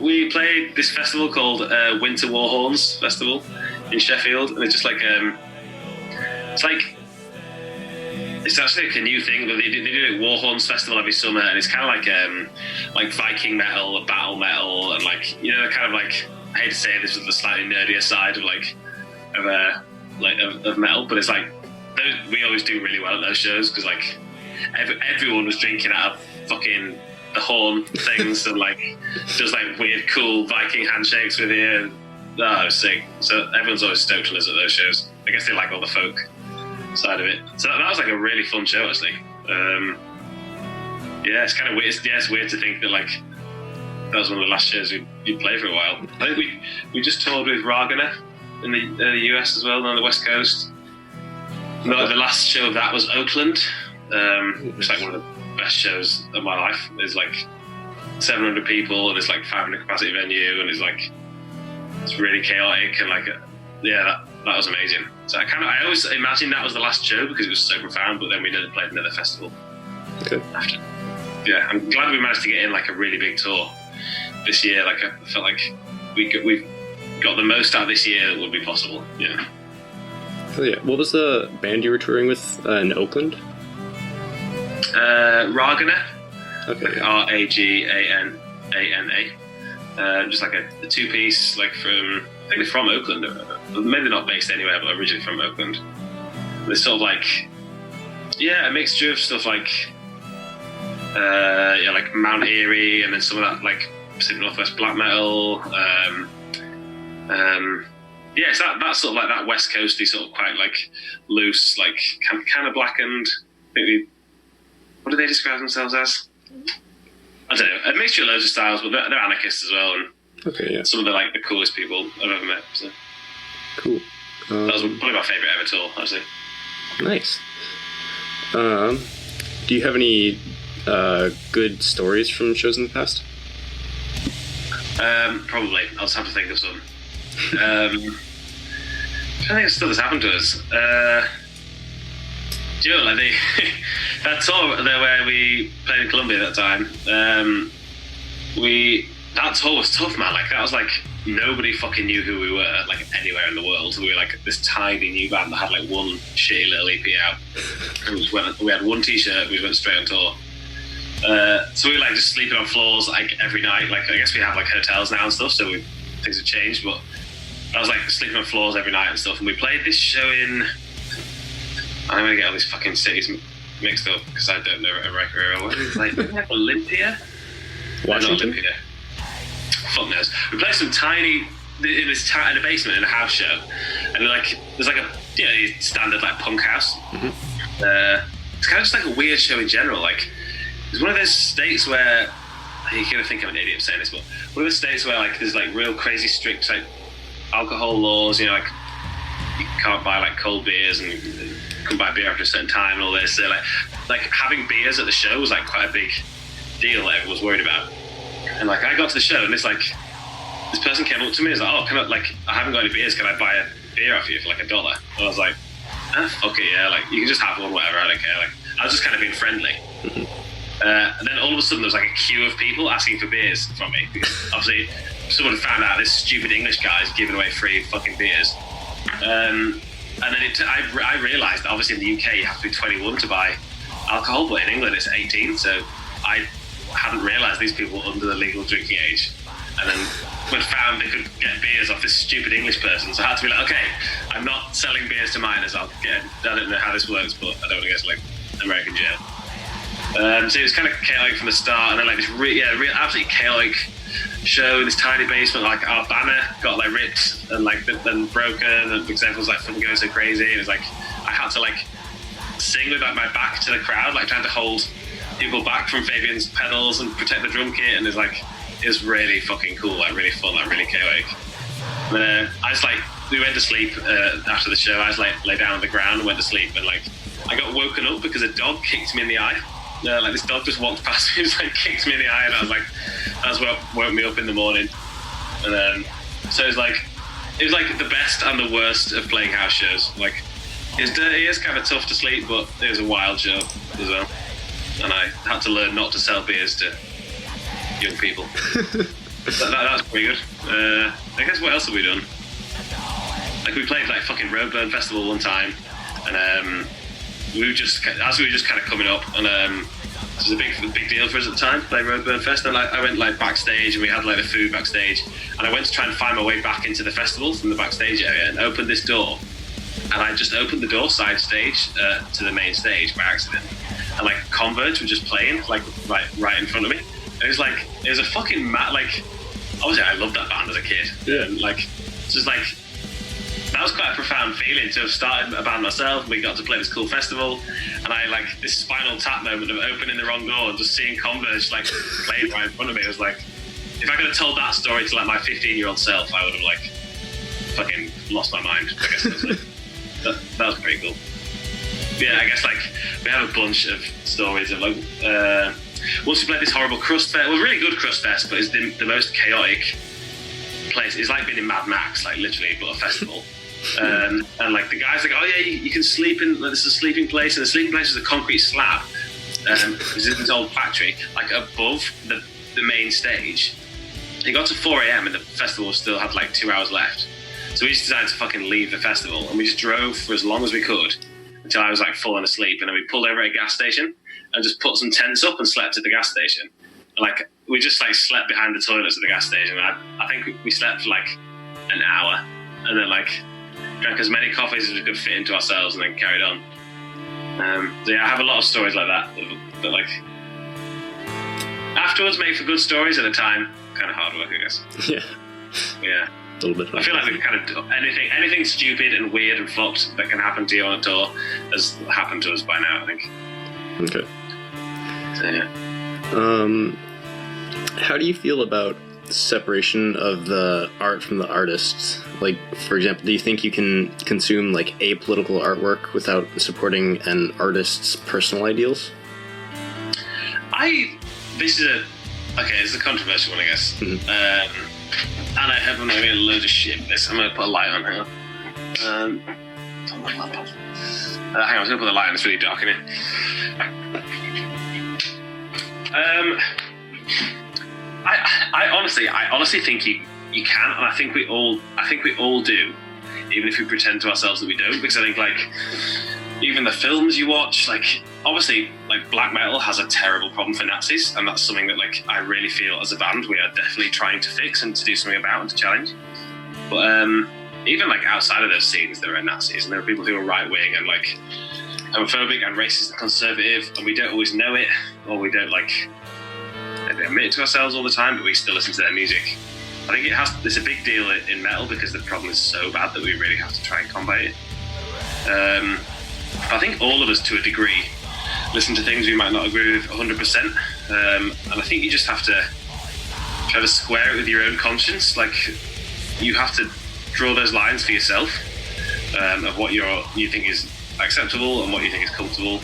We played this festival called Winter Warhorns Festival in Sheffield, and it's just like it's actually like a new thing. They do a Warhorns Festival every summer, and it's kind of like Viking metal, battle metal, and like kind of like, I hate to say this is the slightly nerdier side of metal, but it's like we always do really well at those shows because like everyone was drinking out of fucking the horn things and like does like weird cool Viking handshakes with you. It was sick. So everyone's always stoked to listen at those shows. I guess they like all the folk side of it. So that was like a really fun show actually. It's kind of weird. It's weird to think that like that was one of the last shows we'd play for a while. I think we just toured with Ragana in the US as well, on the West Coast. And the last show of that was Oakland, which is like one of the best shows of my life. There's like 700 people and it's like 500 capacity venue, and it's really chaotic and like that was amazing. So I always imagined that was the last show because it was so profound, but then we never played another festival after. Yeah, I'm glad we managed to get in like a really big tour this year. Like I felt like we've got the most out of this year that would be possible. Yeah. Oh yeah. What was the band you were touring with in Oakland? Ragana. Okay. Ragana. Just like a two-piece, like I think they're from Oakland. Maybe not based anywhere, but originally from Oakland. They're sort of like, a mixture of stuff like, like Mount Erie, and then some of that like Pacific Northwest black metal. It's that sort of like that West Coasty sort of quite like loose, like kind of blackened. I think what do they describe themselves as? I don't know. A mixture of loads of styles, but they're anarchists as well, and some of the like the coolest people I've ever met. So cool. That was probably my favourite ever tour, actually. Nice. Do you have any good stories from shows in the past? Probably. I'll just have to think of some. I think stuff that's happened to us. Do you know, like that tour there where we played in Colombia at that time, that tour was tough, man. Like, that was like, nobody fucking knew who we were, like, anywhere in the world. We were like this tiny new band that had like one shitty little EP out. And we had one t-shirt, we went straight on tour. So we were like just sleeping on floors like every night. Like, I guess we have like hotels now and stuff, so things have changed, but I was like sleeping on floors every night and stuff. And we played this show in, I'm gonna get all these fucking cities mixed up because I don't know where it was. Like Olympia? Washington? Not Olympia. Fuck knows. We played some tiny, in a basement in a house show, and like there's like a standard like punk house. Mm-hmm. It's kind of just like a weird show in general. Like, it's one of those states where you're gonna think I'm an idiot saying this, but one of those states where like there's like real crazy strict like alcohol laws. You know, like you can't buy like cold beers and you can buy beer after a certain time and all this. So like having beers at the show was like quite a big deal that everyone was worried about. And like I got to the show and this person came up to me and was like, "Oh, can I haven't got any beers, can I buy a beer off you for like $1?" And I was like, "Fuck it, yeah, like you can just have one, whatever, I don't care." Like I was just kind of being friendly. Mm-hmm. And then all of a sudden there was like a queue of people asking for beers from me because obviously someone found out this stupid English guy is giving away free fucking beers. And then I realised that obviously in the UK you have to be 21 to buy alcohol, but in England it's 18, so I hadn't realised these people were under the legal drinking age. And then when found they could get beers off this stupid English person, so I had to be like, okay, I'm not selling beers to minors, I don't know how this works, but I don't want to go to like American jail. So it was kind of chaotic from the start, and then like this absolutely chaotic show in this tiny basement. Like our banner got like ripped and like then broken, and because everyone was like fucking going so crazy. It was like I had to like sing with like my back to the crowd, like trying to hold people back from Fabian's pedals and protect the drum kit, and it was really fucking cool, like really fun, like really chaotic. And we went to sleep after the show. I just like lay down on the ground and went to sleep, and like I got woken up because a dog kicked me in the eye. Like this dog just walked past me, just like kicked me in the eye, and that's what woke me up in the morning. And so it was like the best and the worst of playing house shows. Like it's dirty, it's kind of tough to sleep, but it was a wild show as well. And I had to learn not to sell beers to young people. that was pretty good. I guess what else have we done? Like we played like fucking Roadburn Festival one time, and we were just kind of coming up, and it was a big deal for us at the time, playing Roadburn Fest. And I went like backstage, and we had like the food backstage, and I went to try and find my way back into the festival from the backstage area, and opened this door, and I just opened the door side stage to the main stage by accident, and like Converge were just playing like right in front of me. It was a fucking like obviously I loved that band as a kid, and like it's just like. That was quite a profound feeling to have started a band myself, and we got to play this cool festival, and I like this Spinal Tap moment of opening the wrong door and just seeing Converge like playing right in front of me. It was like, if I could have told that story to like my 15-year-old self, I would have like fucking lost my mind. I guess that was pretty cool. Yeah, I guess like we have a bunch of stories of like once we played this horrible crust fest. It was a really good crust fest, but it's the most chaotic place. It's like being in Mad Max, like literally, but a festival. And like the guys like, oh yeah, you can sleep in. Like, this is a sleeping place, and the sleeping place is a concrete slab. It's in this old factory, like above the main stage. It got to 4 a.m. and the festival still had like 2 hours left. So we just decided to fucking leave the festival, and we just drove for as long as we could until I was like falling asleep, and then we pulled over at a gas station, and just put some tents up and slept at the gas station. Like, we just like slept behind the toilets at the gas station. I think we slept for like an hour, and then like drank as many coffees as we could fit into ourselves, and then carried on. So yeah, I have a lot of stories like that, but like afterwards make for good stories. At the time, kind of hard work, I guess. Yeah. A little bit. I feel like we've kind of anything stupid and weird and fucked that can happen to you on a tour has happened to us by now, I think. Okay. So yeah. How do you feel about separation of the art from the artist? Like, for example, do you think you can consume like apolitical artwork without supporting an artist's personal ideals? This is a controversial one, I guess. Mm-hmm. And I have a load of shit for this. I'm going to put a light on here. Hang on, I was going to put the light on. It's really dark in here. I honestly think you can, and I think we all do, even if we pretend to ourselves that we don't. Because I think like even the films you watch, like obviously like black metal has a terrible problem for Nazis, and that's something that like I really feel as a band we are definitely trying to fix and to do something about and to challenge. But even like outside of those scenes, there are Nazis, and there are people who are right wing and like homophobic and racist and conservative, and we don't always know it, or we don't like admit it to ourselves all the time, but we still listen to their music. I think it's a big deal in metal because the problem is so bad that we really have to try and combat it. I think all of us, to a degree, listen to things we might not agree with 100%, and I think you just have to try to square it with your own conscience. Like, you have to draw those lines for yourself of what you think is acceptable and what you think is comfortable.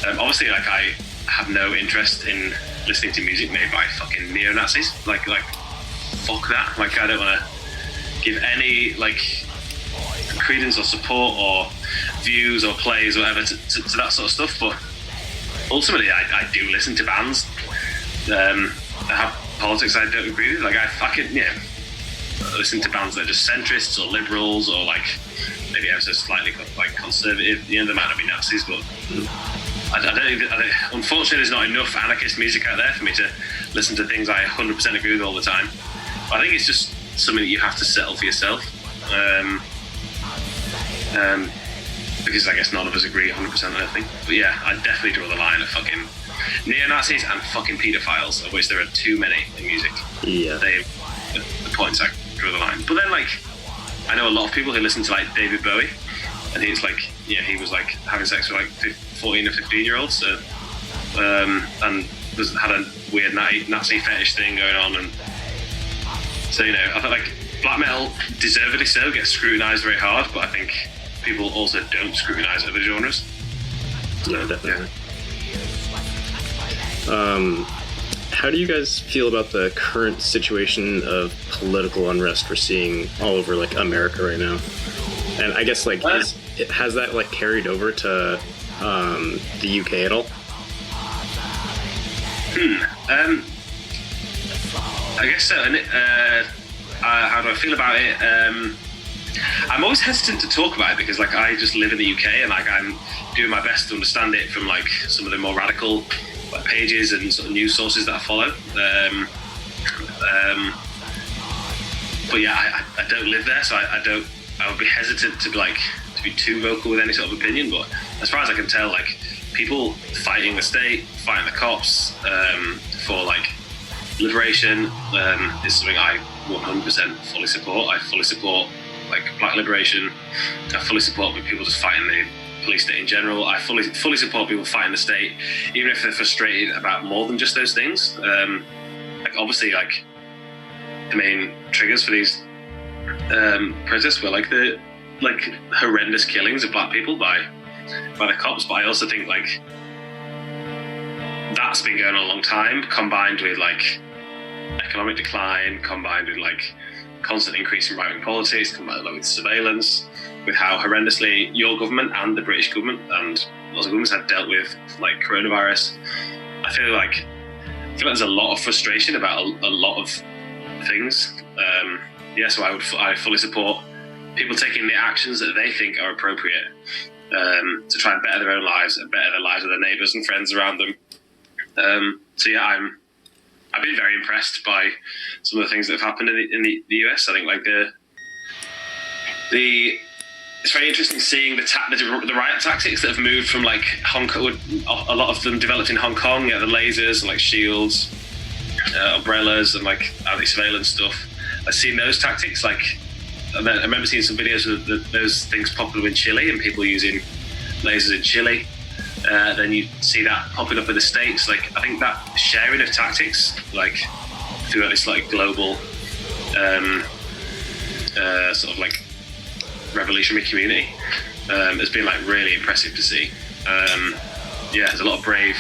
Obviously, like, I have no interest in listening to music made by fucking neo-Nazis. Like fuck that. Like, I don't want to give any like credence or support or views or plays or whatever to that sort of stuff. But ultimately, I do listen to bands that have politics I don't agree with. Like, I can listen to bands that are just centrists or liberals or like maybe ever so slightly like conservative. They might not be Nazis, but unfortunately, there's not enough anarchist music out there for me to listen to things I 100% agree with all the time. But I think it's just something that you have to settle for yourself. Because I guess none of us agree 100% on everything. But yeah, I definitely draw the line at fucking neo-Nazis and fucking paedophiles, of which there are too many in music. Yeah. The points I draw the line. But then, like, I know a lot of people who listen to, like, David Bowie, and he's like, he was, like, having sex with, like, 14 or 15-year-olds, so, and had a weird Nazi fetish thing going on, and so, I feel like black metal, deservedly so, gets scrutinised very hard, but I think people also don't scrutinise other genres. Yeah, definitely. Yeah. How do you guys feel about the current situation of political unrest we're seeing all over like America right now? And I guess like has that like carried over to the UK at all? I guess so. And how do I feel about it? I'm always hesitant to talk about it because like I just live in the UK and like I'm doing my best to understand it from like some of the more radical like pages and sort of news sources that I follow. But yeah, I don't live there, so I would be hesitant to be too vocal with any sort of opinion. But as far as I can tell, like people fighting the state, fighting the cops for like liberation is something I 100% fully support. I fully support like black liberation. I fully support people just fighting the police state in general. I fully support people fighting the state, even if they're frustrated about more than just those things. Like obviously, like the main triggers for these protests were like the horrendous killings of black people by the cops. But I also think like that's been going on a long time, combined with like economic decline, combined with like constant increase in right-wing politics, combined with surveillance, with how horrendously your government and the British government and lots of governments have dealt with like coronavirus. I feel like there's a lot of frustration about a lot of things. So I fully support people taking the actions that they think are appropriate to try and better their own lives and better the lives of their neighbours and friends around them. So yeah, I've been very impressed by some of the things that have happened in the US. I think like it's very interesting seeing the riot tactics that have moved from like Hong Kong. A lot of them developed in Hong Kong. Yeah, the lasers and like shields, umbrellas, and like anti-surveillance stuff. I've seen those tactics. Like I remember seeing some videos of those things popping up in Chile and people using lasers in Chile. Then you see that popping up in the States. Like I think that sharing of tactics, like throughout this like global sort of like revolutionary community, has been like really impressive to see. Yeah, there's a lot of brave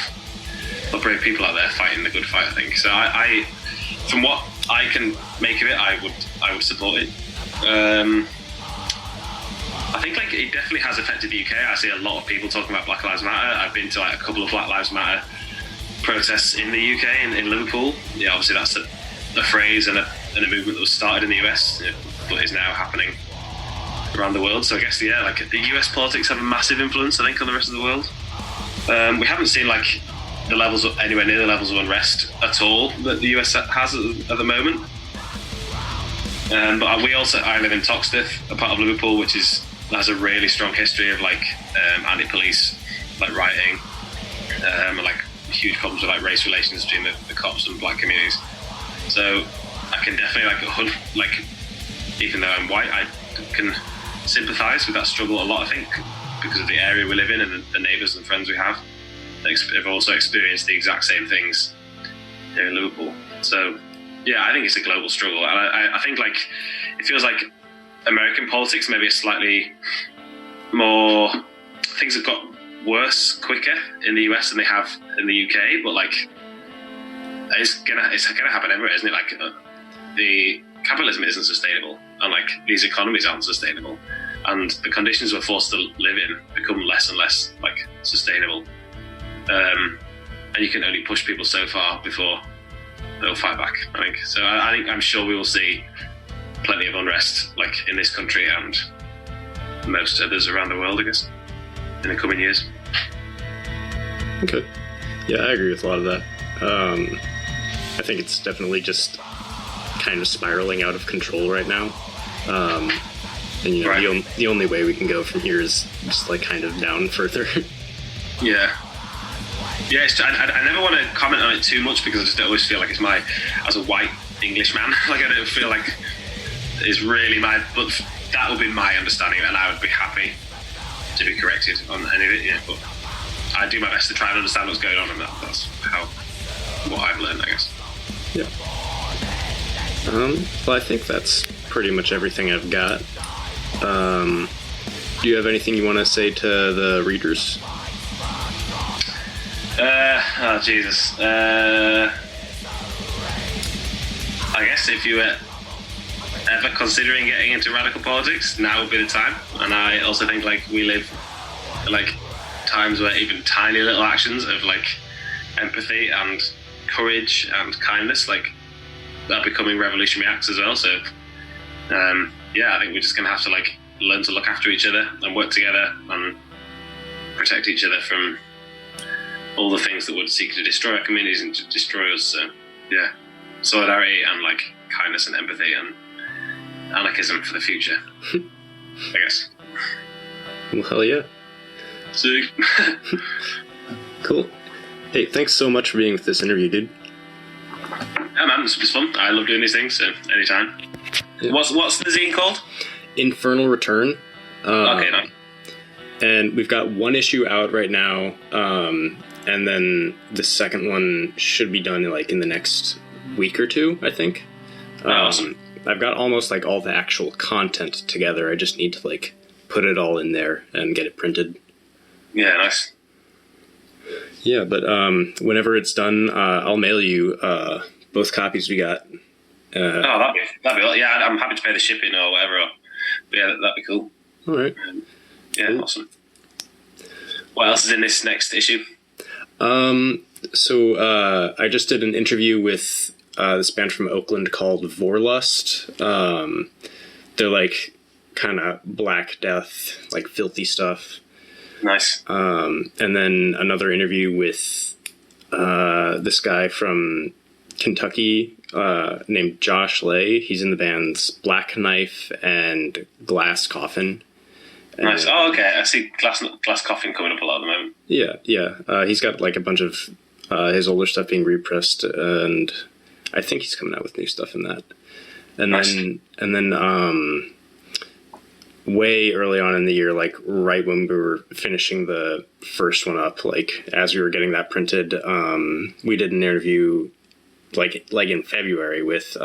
people out there fighting the good fight, I think. So I from what I can make of it, I would support it. I think like it definitely has affected the UK. I see a lot of people talking about Black Lives Matter. I've been to like a couple of Black Lives Matter protests in the UK in Liverpool. Yeah, obviously that's a phrase and a movement that was started in the US, but is now happening around the world. So I guess yeah, like the US politics have a massive influence, I think, on the rest of the world. We haven't seen like the levels of anywhere near the levels of unrest at all that the US has at the moment. But I live in Toxteth, a part of Liverpool, which has a really strong history of like anti-police, like rioting, and like huge problems with like race relations between the cops and black communities. So I can definitely like even though I'm white, I can sympathise with that struggle a lot. I think because of the area we live in and the neighbours and friends we have also experienced the exact same things here in Liverpool. So yeah, I think it's a global struggle, and I think like it feels like American politics maybe is slightly more. Things have got worse quicker in the US than they have in the UK, but like it's gonna happen everywhere, isn't it? Like the capitalism isn't sustainable, and like these economies aren't sustainable, and the conditions we're forced to live in become less and less like sustainable. And you can only push people so far before they'll fight back, I think. So I'm sure we will see plenty of unrest, like in this country and most others around the world, I guess, in the coming years. Okay. Yeah, I agree with a lot of that. I think it's definitely just kind of spiraling out of control right now. And you know, right. The only way we can go from here is just like kind of down further. Yeah. Yeah, I never want to comment on it too much because I just always feel like it's as a white Englishman, like I don't feel like it's really but that would be my understanding, and I would be happy to be corrected on any of it. Yeah, but I do my best to try and understand what's going on, and that's what I've learned, I guess. Yeah. Well, I think that's pretty much everything I've got. Do you have anything you want to say to the readers? Oh Jesus. I guess if you were ever considering getting into radical politics, now would be the time. And I also think like we live like times where even tiny little actions of like empathy and courage and kindness like are becoming revolutionary acts as well. So yeah, I think we're just gonna have to like learn to look after each other and work together and protect each other from all the things that would seek to destroy our communities and to destroy us. So yeah, solidarity and like kindness and empathy and anarchism for the future, I guess. Well, hell yeah. See. Cool. Hey, thanks so much for being with this interview, dude. Yeah, man, it's fun. I love doing these things, so anytime. Yeah. What's the zine called? Infernal Return. Okay, no. And we've got one issue out right now, and then the second one should be done like in the next week or two, I think. Awesome. I've got almost like all the actual content together. I just need to like put it all in there and get it printed. Yeah, nice. Yeah, but whenever it's done, I'll mail you both copies we got. That'd be yeah. I'm happy to pay the shipping or whatever. But yeah, that'd be cool. All right. Yeah, cool. Awesome. What else is in this next issue? So I just did an interview with this band from Oakland called Vorlust. They're like kind of Black Death, like filthy stuff. Nice. And then another interview with this guy from Kentucky named Josh Lay. He's in the bands Black Knife and Glass Coffin. Nice. Oh, okay. I see Glass Coffin coming up a lot at the moment. Yeah. He's got like a bunch of his older stuff being repressed, and I think he's coming out with new stuff in that. And nice. then way early on in the year, like right when we were finishing the first one up, like as we were getting that printed, we did an interview like in February with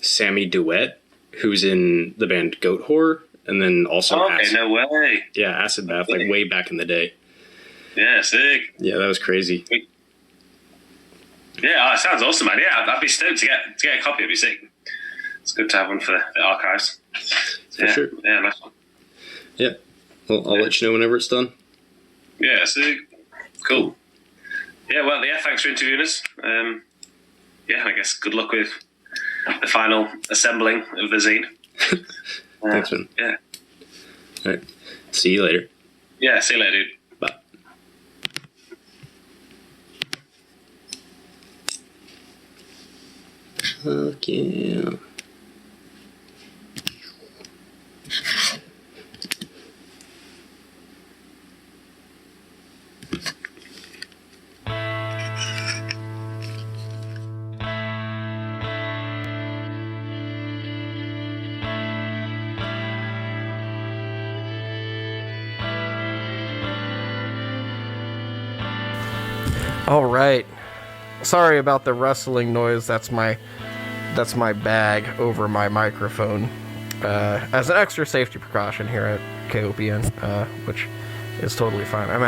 Sammy Duet, who's in the band Goat Whore, and then also no way. Yeah, Acid Bath, like way back in the day. Yeah, sick. Yeah, that was crazy. Yeah, that sounds awesome, man. Yeah, I'd be stoked to get a copy. It'd be sick. It's good to have one for the archives. For sure. Yeah, nice one. Yeah. Well, I'll let you know whenever it's done. Yeah, sick. Cool. Yeah, well, yeah, thanks for interviewing us. Yeah, I guess good luck with the final assembling of the zine. Thanks, man. Yeah. All right. See you later. Yeah, see you later, dude. Bye. Fuck yeah. All right. Sorry about the rustling noise. That's my bag over my microphone. As an extra safety precaution here at KOPN, which is totally fine. I'm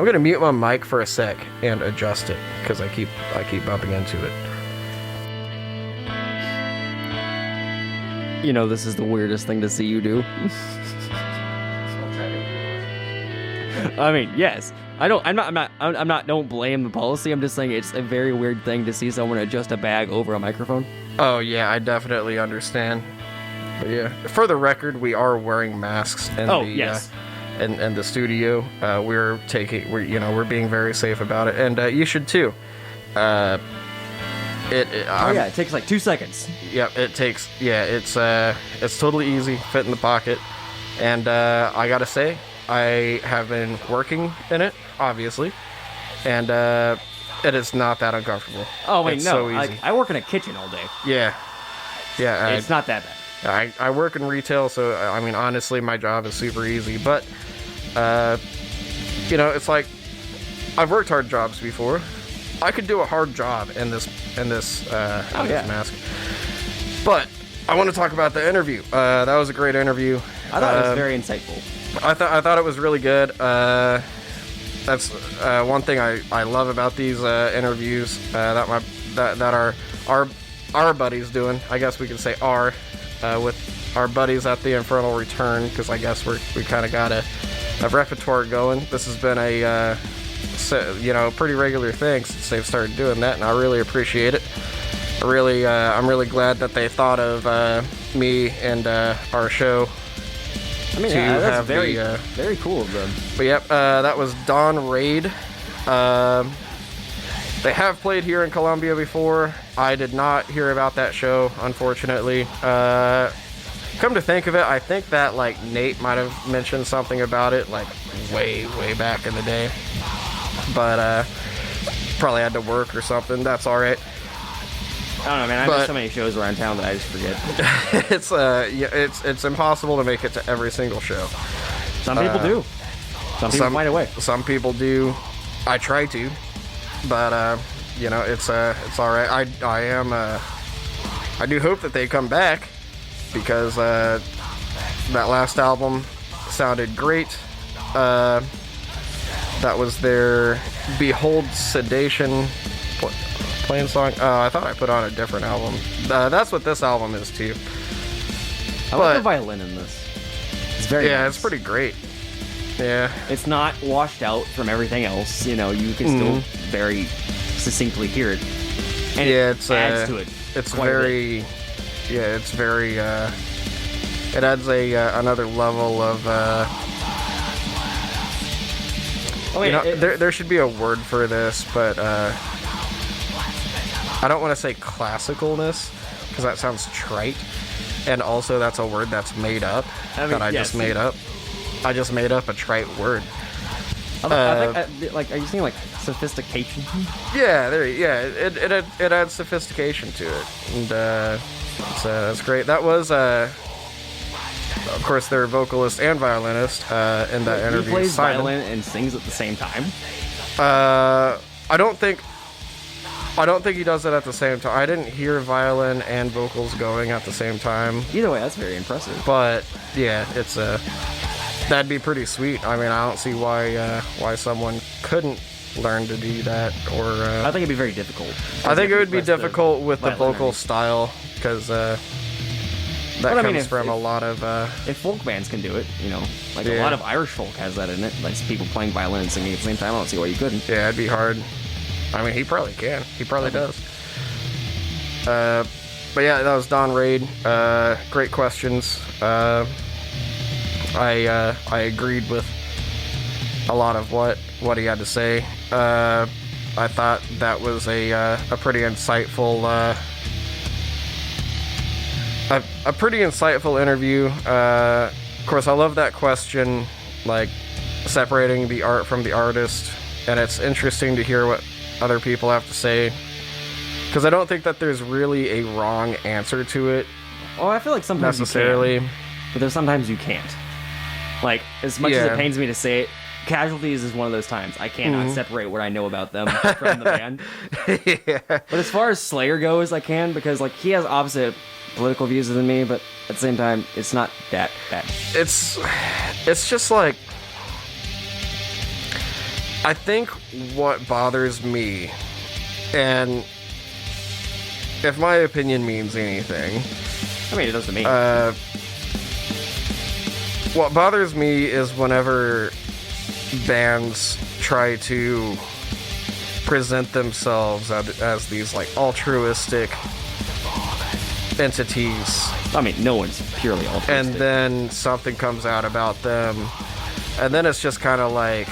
gonna mute my mic for a sec and adjust it because I keep bumping into it. You know, this is the weirdest thing to see you do. I mean, yes. Don't blame the policy. I'm just saying it's a very weird thing to see someone adjust a bag over a microphone. Oh yeah, I definitely understand. But yeah, for the record, we are wearing masks in in the studio. We're being very safe about it, and you should too. It takes like 2 seconds. Yep, it takes. Yeah, it's totally easy, fit in the pocket, and I gotta say, I have been working in it, obviously, and it is not that uncomfortable. Oh wait, it's no, so easy. I work in a kitchen all day. Yeah. It's not that bad. I work in retail, so I mean, honestly, my job is super easy. But it's like I've worked hard jobs before. I could do a hard job in this mask. But I want to talk about the interview. That was a great interview. I thought it was very insightful. I thought it was really good. That's one thing I love about these interviews that our buddies doing. I guess we could say with our buddies at the Infernal Return, because I guess we kind of got a repertoire going. This has been a pretty regular thing since they've started doing that, and I really appreciate it. I'm really glad that they thought of me and our show. I mean, that's very cool of them. But yep, that was Dawn Raid. They have played here in Columbia before. I did not hear about that show, unfortunately. Come to think of it, I think that like Nate might have mentioned something about it, like way back in the day. But probably had to work or something. That's all right. I don't know, man. I miss so many shows around town that I just forget. It's impossible to make it to every single show. Some people do. Some people find a way. Some people do. I try to, but it's all right. I do hope that they come back, because that last album sounded great. That was their Behold Sedation playing song. I thought I put on a different album. That's what this album is too. I like the violin in this. It's very nice. It's pretty great. Yeah, it's not washed out from everything else. You can still very succinctly hear it. And it adds to it. It's very. It's very. It adds another level of there should be a word for this, but I don't want to say classicalness because that sounds trite, and also that's a word that's made up just made up. I just made up a trite word. I think, are you saying like sophistication? Yeah, it adds sophistication to it, and that's great. That was of course, their vocalist and violinist in that interview. He plays Simon. violin and sings at the same time. I don't think he does it at the same time. I didn't hear violin and vocals going at the same time. Either way, that's very impressive. But yeah, it's that'd be pretty sweet. I mean, I don't see why someone couldn't learn to do that. Or I think it'd be very difficult. I think it would be difficult with the vocal style because that comes from a lot of. If folk bands can do it, a lot of Irish folk has that in it. Like people playing violin and singing at the same time. I don't see why you couldn't. Yeah, it'd be hard. I mean, he probably can. He probably does. But yeah, that was Don Raid. Great questions. I agreed with a lot of what he had to say. I thought that was a pretty insightful a pretty insightful interview. Of course, I love that question, like separating the art from the artist, and it's interesting to hear what other people have to say, because I don't think that there's really a wrong answer to it. Oh, I feel like sometimes necessarily, you can, but there's sometimes you can't. Like, as much as it pains me to say it, Casualties is one of those times I cannot separate what I know about them from the band. Yeah. But as far as Slayer goes, I can, because like he has opposite political views than me, but at the same time, it's not that bad. It's just like, I think what bothers me, and if my opinion means anything, I mean, it does to me. What bothers me is whenever bands try to present themselves as these like altruistic entities. I mean, no one's purely altruistic. And then something comes out about them, and then it's just kind of like,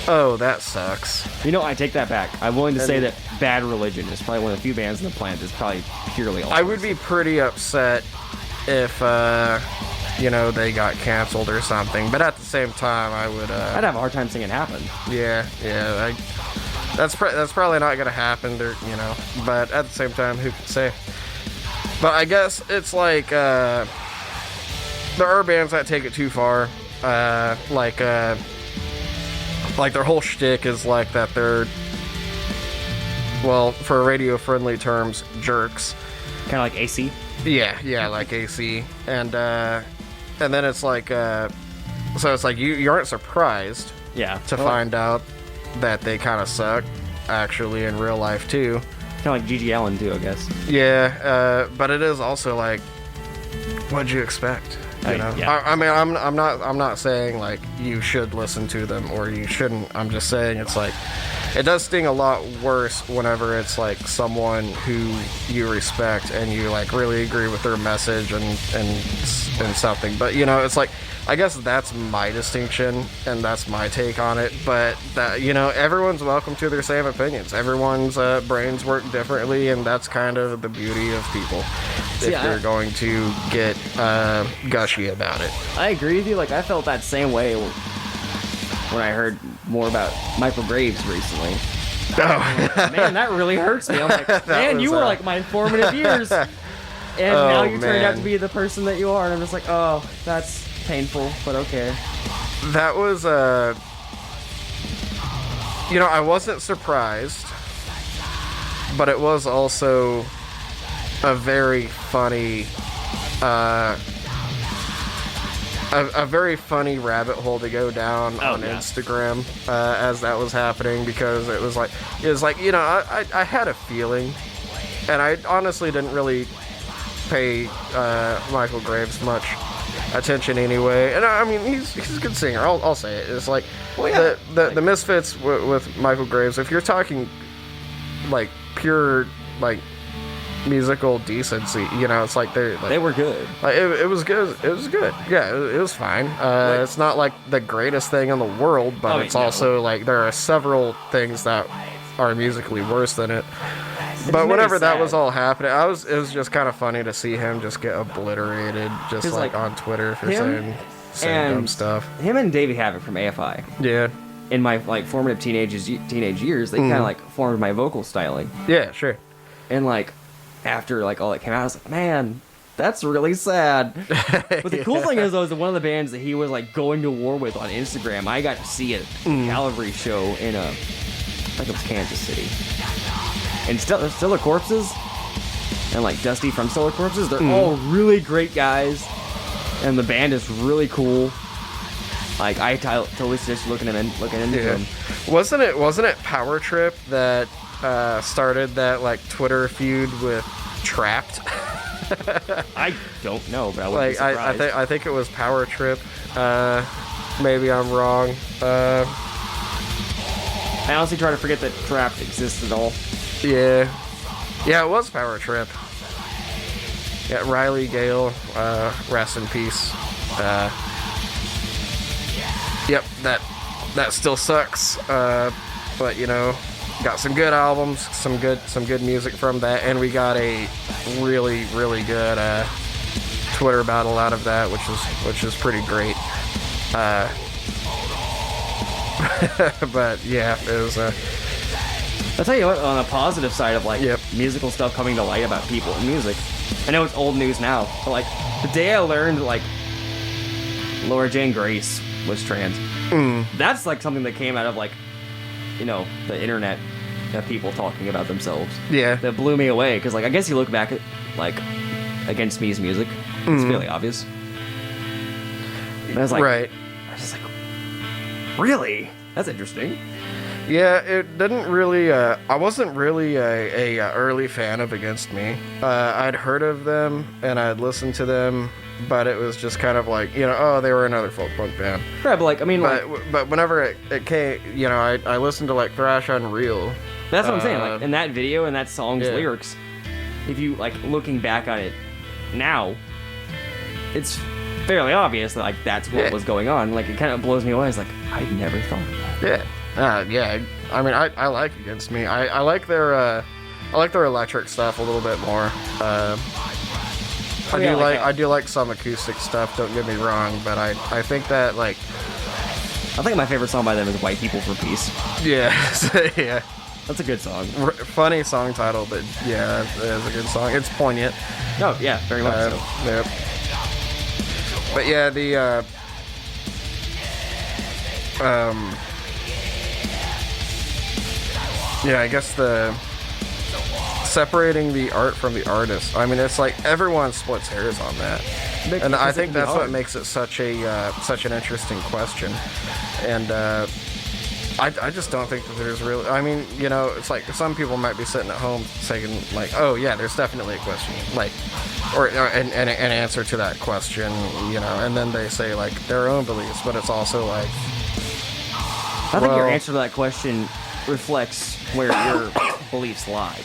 oh, that sucks. I take that back. I'm willing to say that Bad Religion is probably one of the few bands in the planet that's probably purely altruistic. I would be pretty upset if they got canceled or something, but at the same time, I would. I'd have a hard time seeing it happen. Yeah. That's probably not gonna happen. But at the same time, who can say? But I guess it's like there are bands that take it too far. Like their whole shtick is like that they're, well, for radio-friendly terms, jerks. Kind of like AC. Yeah, like AC, and then it's like, so it's like you aren't surprised, to find out that they kind of suck, actually, in real life too. Kind of like G.G. Allen too, I guess. Yeah, but it is also like, what'd you expect? Yeah. I mean, I'm not saying like you should listen to them or you shouldn't. I'm just saying it's like, it does sting a lot worse whenever it's like someone who you respect and you like really agree with their message and something. But it's like, I guess that's my distinction and that's my take on it. But that everyone's welcome to their same opinions. Everyone's brains work differently, and that's kind of the beauty of people. If they're going to get gushy about it. I agree with you. Like, I felt that same way when I heard more about Michael Graves recently. Oh. Man, that really hurts me. I'm like, man, you were like my formative years. And now you turned out to be the person that you are. And I'm just like, oh, that's painful, but okay. That was, I wasn't surprised, but it was also a very funny, a very funny rabbit hole to go down on Instagram as that was happening, because it was like I had a feeling, and I honestly didn't really pay Michael Graves much attention anyway, and I mean he's a good singer. I'll say it. It's like the Misfits with Michael Graves. If you're talking like pure like musical decency. You know, it's like they were good. Like it was good. It was good. Yeah, it was fine. It's not like the greatest thing in the world, but it's also like there are several things that are musically worse than it. But whenever that was all happening, it was just kind of funny to see him just get obliterated, just like on Twitter for saying dumb stuff. Him and Davey Havoc from AFI. Yeah. In my like formative teenage years, they kind of like formed my vocal styling. Yeah, sure. And like after like all that came out, I was like, man, that's really sad. But the cool thing is, though, is that one of the bands that he was like going to war with on Instagram, I got to see at a Calvary show in I think it was Kansas City. And Stellar Corpses and like Dusty from Stellar Corpses, they're all really great guys, and the band is really cool. Like I totally suggest looking into them. Wasn't it Power Trip that started that like Twitter feud with Trapped? I don't know, but I wouldn't be surprised. I think it was Power Trip. Maybe I'm wrong. I honestly try to forget that Trapped exists at all. Yeah, it was Power Trip. Yeah, Riley Gale, rest in peace. Yep, that still sucks. But you know, got some good albums, some good music from that, and we got a really good Twitter battle out of that, which is pretty great. But yeah, it was. I'll tell you what, on a positive side of like musical stuff coming to light about people and music, I know it's old news now, but like the day I learned like Laura Jane Grace was trans, that's like something that came out of like, you know, the internet, people talking about themselves. Yeah, that blew me away, because like I guess you look back at like Against Me's music, it's fairly obvious. And I was like, I was just like, really? That's interesting. Yeah, it didn't really. I wasn't really a early fan of Against Me. I'd heard of them and I'd listened to them, but it was just kind of like, you know, oh, they were another folk punk band. Right, but like, I mean, but whenever it came, you know, I listened to like Thrash Unreal. That's what I'm saying. Like in that video and that song's lyrics, if you like looking back on it now, it's fairly obvious that like that's what was going on. Like it kind of blows me away. It's like I'd never thought of that. Yeah. Yeah, I mean, I like Against Me. I like their electric stuff a little bit more. I do like some acoustic stuff. Don't get me wrong, but I think that like, I think my favorite song by them is "White People for Peace." Yeah, yeah, that's a good song. Funny song title, but yeah, it's a good song. It's poignant. Oh yeah, very much so. Yep. But yeah, the yeah, I guess the separating the art from the artist. I mean, it's like everyone splits hairs on that, and I think that's what makes it such an interesting question. And I just don't think that there's really. I mean, you know, it's like some people might be sitting at home saying like, oh yeah, there's definitely a question, like, or an answer to that question, you know, and then they say like their own beliefs, but it's also like, I think your answer to that question reflects where your beliefs lie.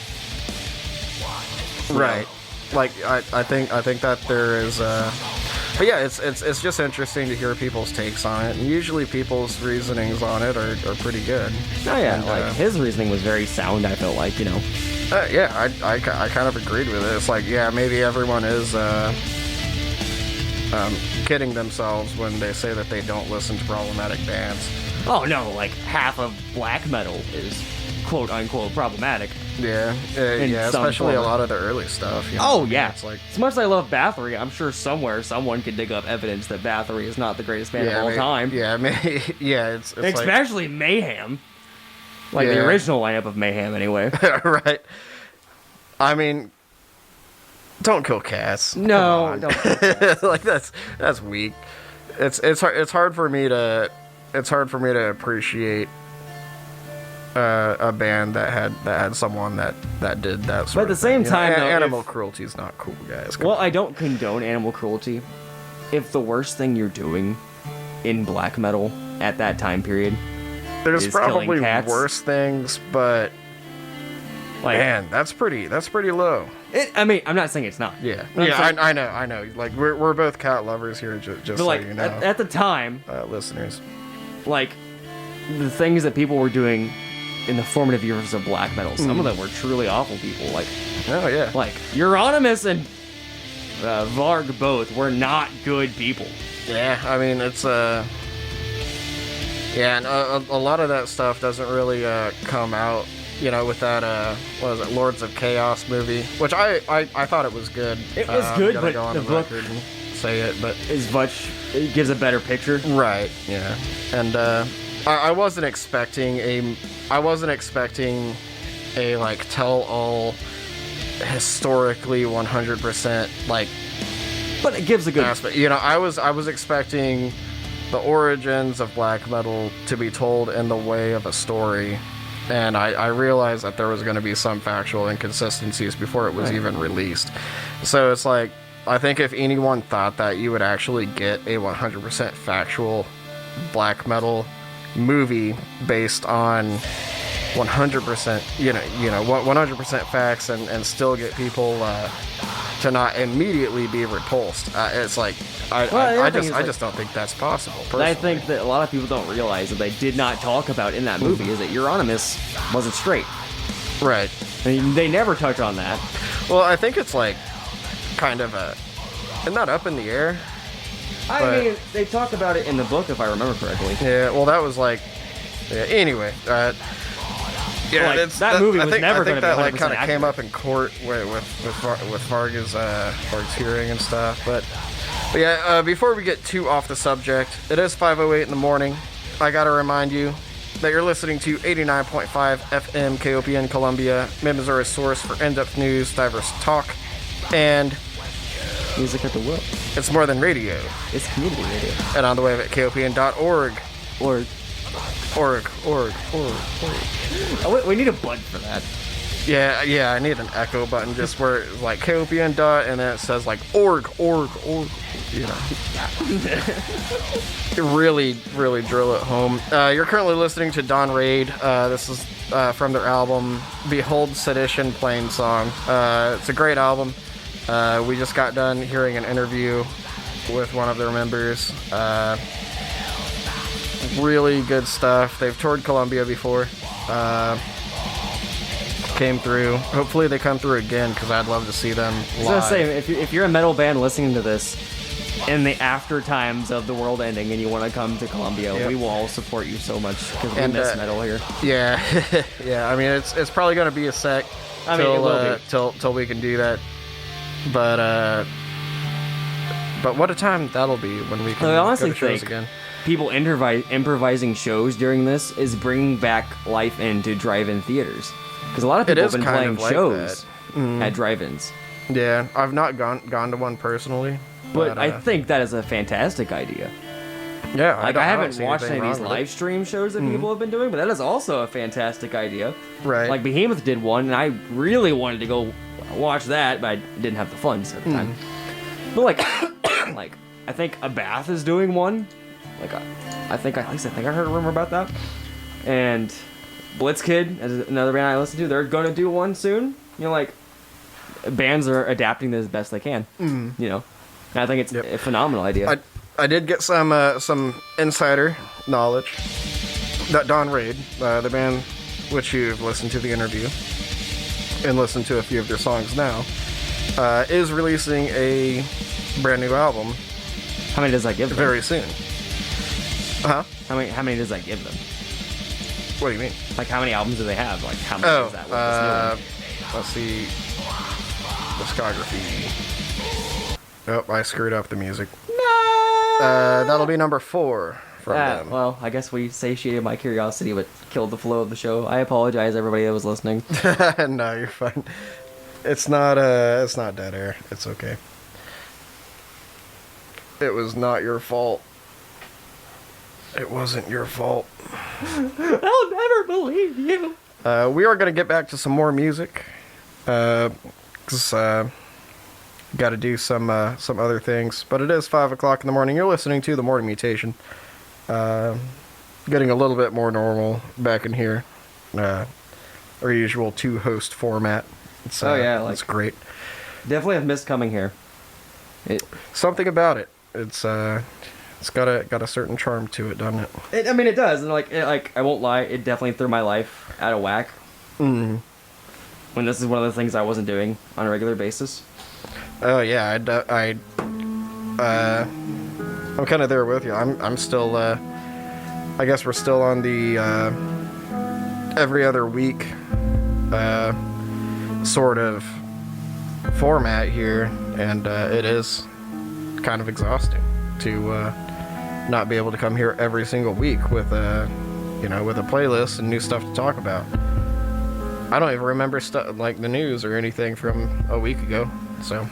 Right. Like I think that there is but yeah, it's just interesting to hear people's takes on it, and usually people's reasonings on it are pretty good. Oh yeah, and, like his reasoning was very sound, I felt like, you know. Yeah, I kind of agreed with it. It's like, yeah, maybe everyone is kidding themselves when they say that they don't listen to problematic bands. Oh no, like half of black metal is quote unquote problematic. Yeah, yeah, especially a lot of the early stuff. You know? Oh yeah, it's like, as much as I love Bathory, I'm sure somewhere someone could dig up evidence that Bathory is not the greatest band of all time. Yeah, yeah, it's especially like, Mayhem, like the original lineup of Mayhem, anyway. Right. I mean, don't kill Cass. No, don't kill Cass. Like that's weak. It's hard for me to appreciate a band that had someone that did that sort. But at the same time, though, animal cruelty is not cool, guys. Well, I don't condone animal cruelty. If the worst thing you're doing in black metal at that time period, there's is probably killing cats, worse things, but Like, man, that's pretty low. I mean, I'm not saying it's not. Yeah, I'm yeah, saying- I know. Like we're both cat lovers here, just But so like you know, at the time, listeners. like the things that people were doing in the formative years of black metal, some of them were truly awful people. Like, Oh yeah, like Euronymous and Varg both were not good people. yeah. I mean, it's yeah, and a lot of that stuff doesn't really come out. You know, with that what was it, Lords of Chaos movie, which I thought it was good. It was good, gotta but go on the book record and say it, but It gives a better picture. right, yeah, and I wasn't expecting a like tell-all historically 100% like But it gives a good aspect. You know, I was expecting the origins of black metal to be told in the way of a story, and I realized that there was going to be some factual inconsistencies before it was even released. So it's like, I think if anyone thought that you would actually get a 100% factual black metal movie based on 100%, you know, 100% facts and still get people to not immediately be repulsed, it's like I just don't think that's possible. Personally. I think that a lot of people don't realize that they did not talk about in that movie is that Euronymous wasn't straight. Right. I mean, they never touch on that. Well, I think it's like kind of isn't that up in the air? I But- mean, they talk about it in the book, if I remember correctly. Yeah. Well, that was like. Yeah. Anyway. Yeah, Like, it's, that movie was never I think gonna be that like 100% kind of came accurate. up in court with Varga's hearing and stuff. But yeah, before we get too off the subject, it is 5:08 in the morning. I gotta remind you that you're listening to 89.5 FM KOPN Columbia, Mid-Missouri's source for in-depth news, diverse talk, and Music at the Will. it's more than radio. It's community radio. And on the web at kopn.org. Or Org. oh, we need a button for that. Yeah, I need an echo button just where it's like KOPN dot and then it says like org, you know. really drill it home. You're currently listening to Don Raid. This is from their album Behold Sedition Plain Song. It's a great album. We just got done hearing an interview with one of their members. Really good stuff. They've toured Columbia before. Came through. Hopefully they come through again because I'd love to see them live. I was gonna say, if you're a metal band listening to this in the after times of the world ending and you want to come to Columbia, Yep. we will all support you so much because we And, miss metal here. Yeah, yeah. I mean, it's probably gonna be a sec I mean, it will be. till we can do that. But what a time that'll be when we can I honestly go to shows think again. people improvising shows during this is bringing back life into drive-in theaters because a lot of It people is have been kind playing of like shows that. at drive-ins. Yeah, I've not gone to one personally, But I think that is a fantastic idea. yeah, Like, don't- I don't haven't see watched any anything of these wrong with live stream shows that people have been doing, but that is also a fantastic idea. it. Right. Like, Behemoth did one, and I really wanted to go watch that, but I didn't have the funds at the time. But, like, I think Abath is doing one. Like, I think I heard a rumor about that. And Blitzkid, as another band I listen to, they're going to do one soon. You know, like, bands are adapting this as best they can. You know? And I think it's a phenomenal idea. I did get some insider knowledge that Don Raid, the band which you've listened to the interview and listened to a few of their songs now, is releasing a brand new album How many does that give them? very soon. Huh? How many does that give them? What do you mean? Like, how many albums do they have? Like, how much is that? With this Let's see. Discography. Oh, I screwed up the music. No! That'll be number 4 from them. Well, I guess we satiated my curiosity, but killed the flow of the show. I apologize, everybody that was listening. No, you're fine. It's not dead air. It's okay. It was not your fault. It wasn't your fault. I'll never believe you. We are going to get back to some more music. Because got to do some other things. But it is 5 o'clock in the morning. You're listening to The Morning Mutation. Getting a little bit more normal back in here. our usual 2-host format. It's, it's great. Definitely have missed coming here. Something about it. It's got a certain charm to it, doesn't it? I mean, it does, and I won't lie, it definitely threw my life out of whack. Mm-hmm. When this is one of the things I wasn't doing on a regular basis. Oh yeah, I'm kind of there with you. I'm still. I guess we're still on the every other week sort of format here, and it is kind of exhausting to not be able to come here every single week with a playlist and new stuff to talk about. I don't even remember stuff like the news or anything from a week ago. So,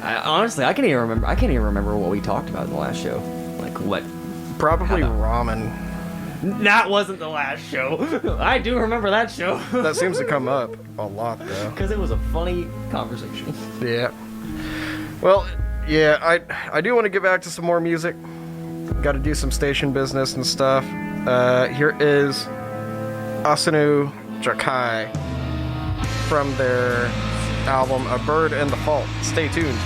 honestly, I can't even remember what we talked about in the last show. Like what? Probably ramen. That wasn't the last show. I do remember that show. That seems to come up a lot though. Because it was a funny conversation. Yeah. Well, yeah, I do want to get back to some more music. Got to do some station business and stuff. Here is Asunu Jakai from their album A Bird in the Fault. Stay tuned.